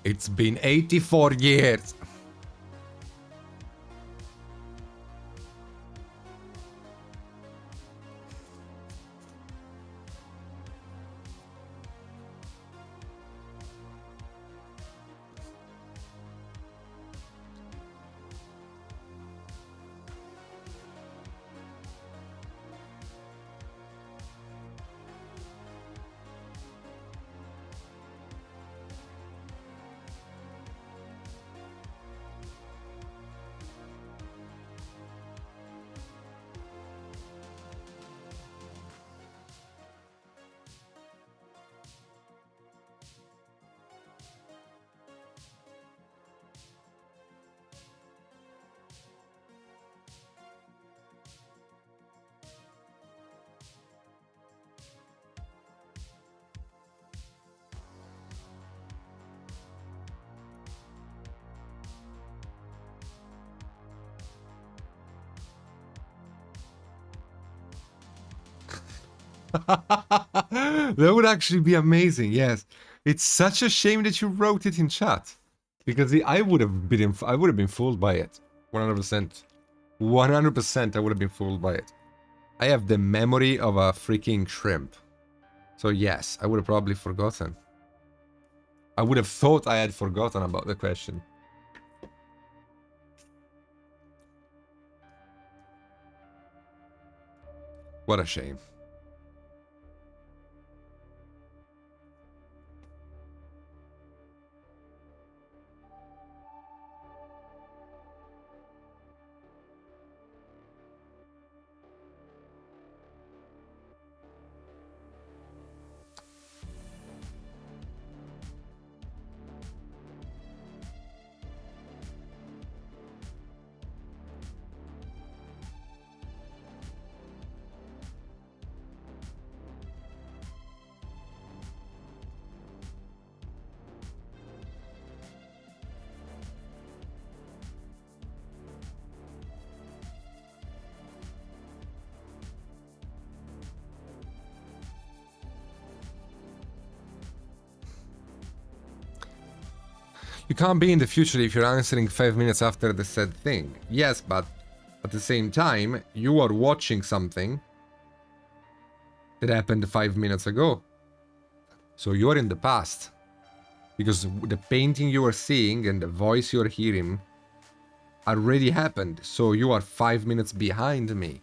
It's been 84 years. That would actually be amazing. Yes, it's such a shame that you wrote it in chat, because I would have been fooled by it. 100%. 100% I would have been fooled by it. I have the memory of a freaking shrimp. So yes, I would have probably forgotten. I would have thought I had forgotten about the question. What a shame. You can't be in the future if you're answering 5 minutes after the said thing. Yes, but at the same time, you are watching something that happened 5 minutes ago. So you're in the past. Because the painting you are seeing and the voice you're hearing already happened. So you are 5 minutes behind me.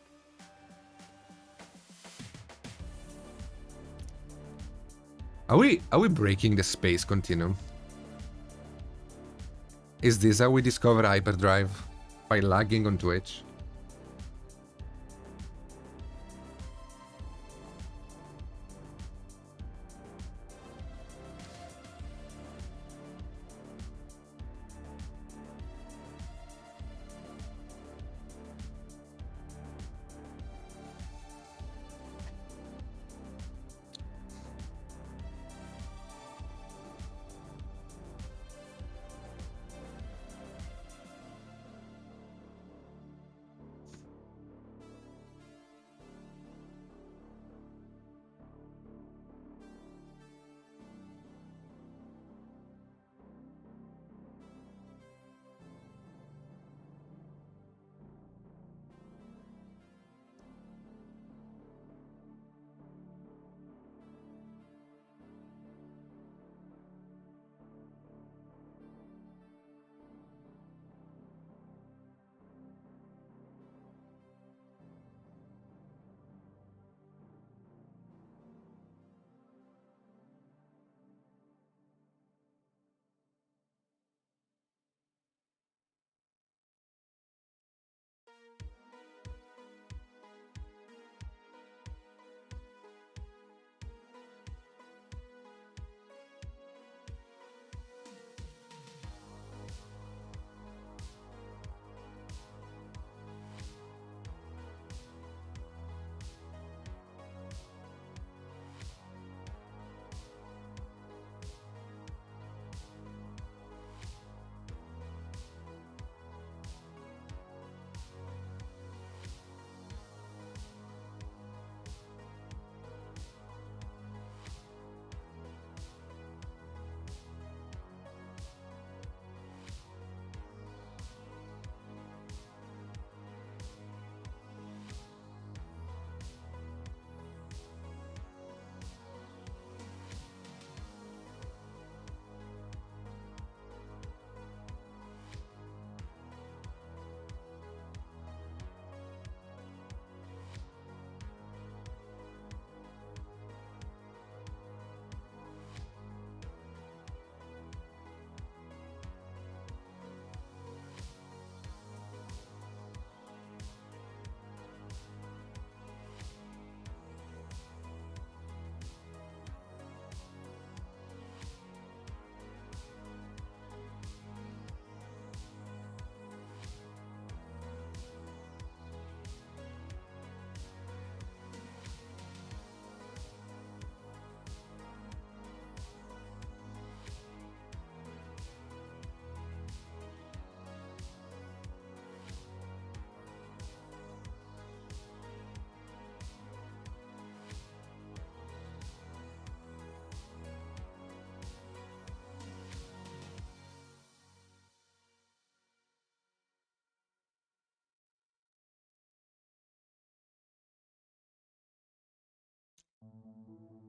Are we breaking the space continuum? Is this how we discover hyperdrive? By lagging on Twitch?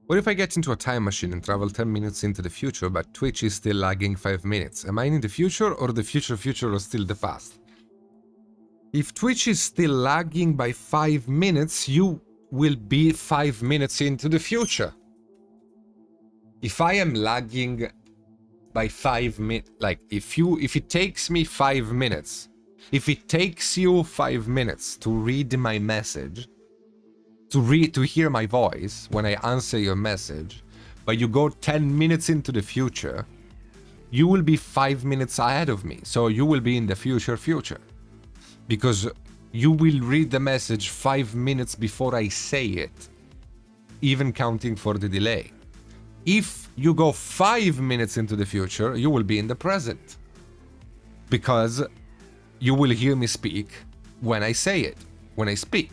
What if I get into a time machine and travel 10 minutes into the future, but Twitch is still lagging 5 minutes? Am I in the future or the future or still the past? If Twitch is still lagging by 5 minutes, you will be 5 minutes into the future. If I am lagging by 5 minutes, like if it takes me 5 minutes, if it takes you 5 minutes to read my message, to hear my voice when I answer your message, but you go 10 minutes into the future, you will be 5 minutes ahead of me. So you will be in the future. Because you will read the message 5 minutes before I say it, even counting for the delay. If you go 5 minutes into the future, you will be in the present. Because you will hear me speak when I say it, when I speak.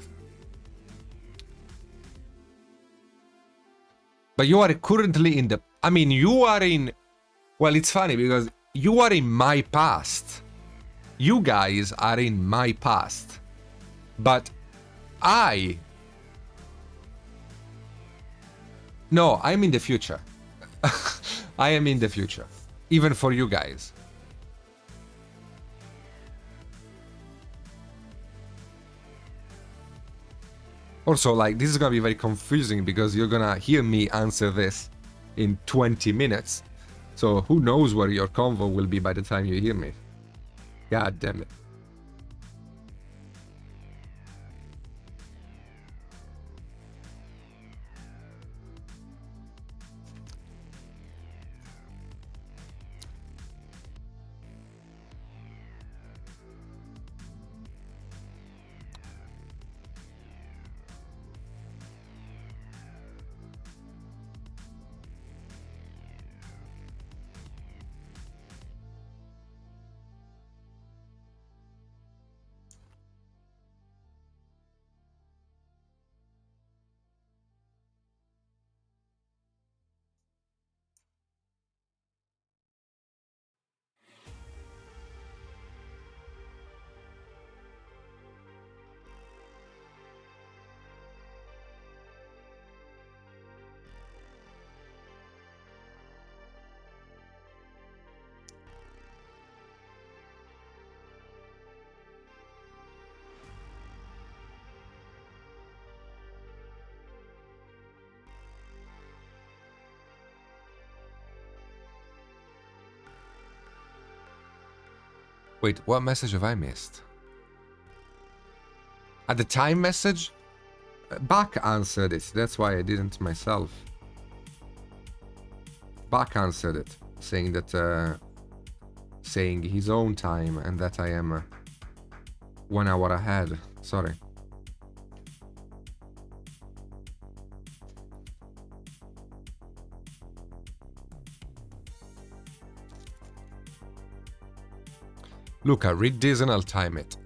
But you are currently in the... I mean, you are in... Well, it's funny because you are in my past. You guys are in my past. But I... No, I'm in the future. I am in the future, even for you guys. Also, like, this is gonna be very confusing because you're gonna hear me answer this in 20 minutes. So who knows where your convo will be by the time you hear me. God damn it. Wait, what message have I missed? At the time message? Bach answered it, that's why I didn't myself. Bach answered it, saying that, saying his own time and that I am 1 hour ahead. Sorry. Luca, read this and I'll time it.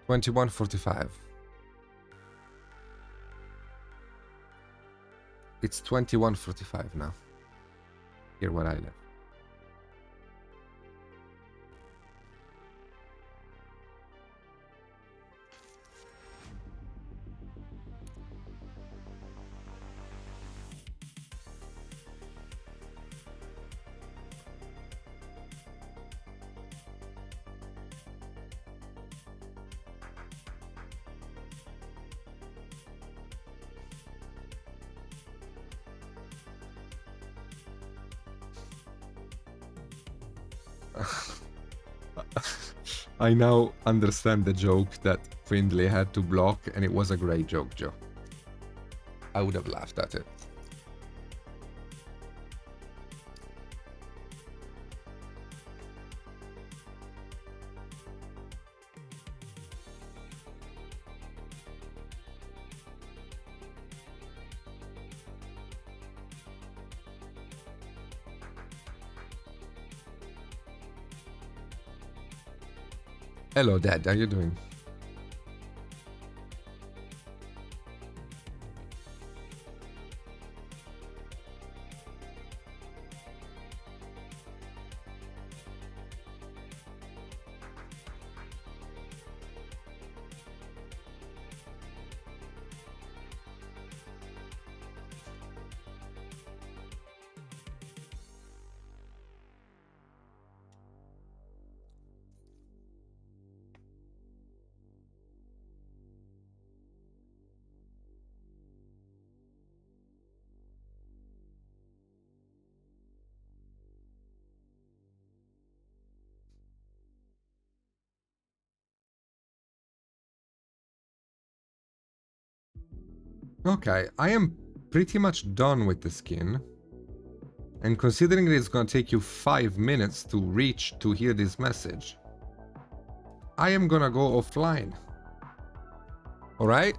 $21.45. It's 21:45 now. Here where I live. I now understand the joke that Findlay had to block, and it was a great joke, Joe. I would have laughed at it. Hello, Dad. How you doing? Okay, I am pretty much done with the skin. And considering that it's gonna take you 5 minutes to reach to hear this message, I am gonna go offline. Alright?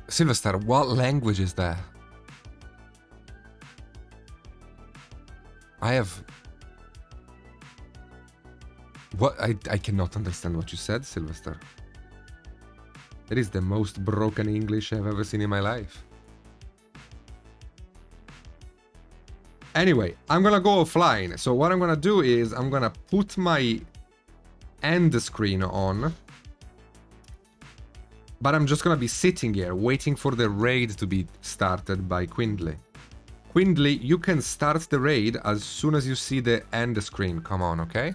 Sylvester, what language is that? I have... What? I cannot understand what you said, Sylvester. That is the most broken English I've ever seen in my life. Anyway, I'm gonna go offline. So what I'm gonna do is I'm gonna put my end screen on. But I'm just gonna be sitting here waiting for the raid to be started by Quindly. Quindly, you can start the raid as soon as you see the end screen come on, okay?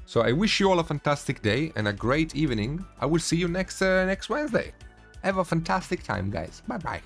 So I wish you all a fantastic day and a great evening. I will see you next Wednesday. Have a fantastic time, guys. Bye-bye.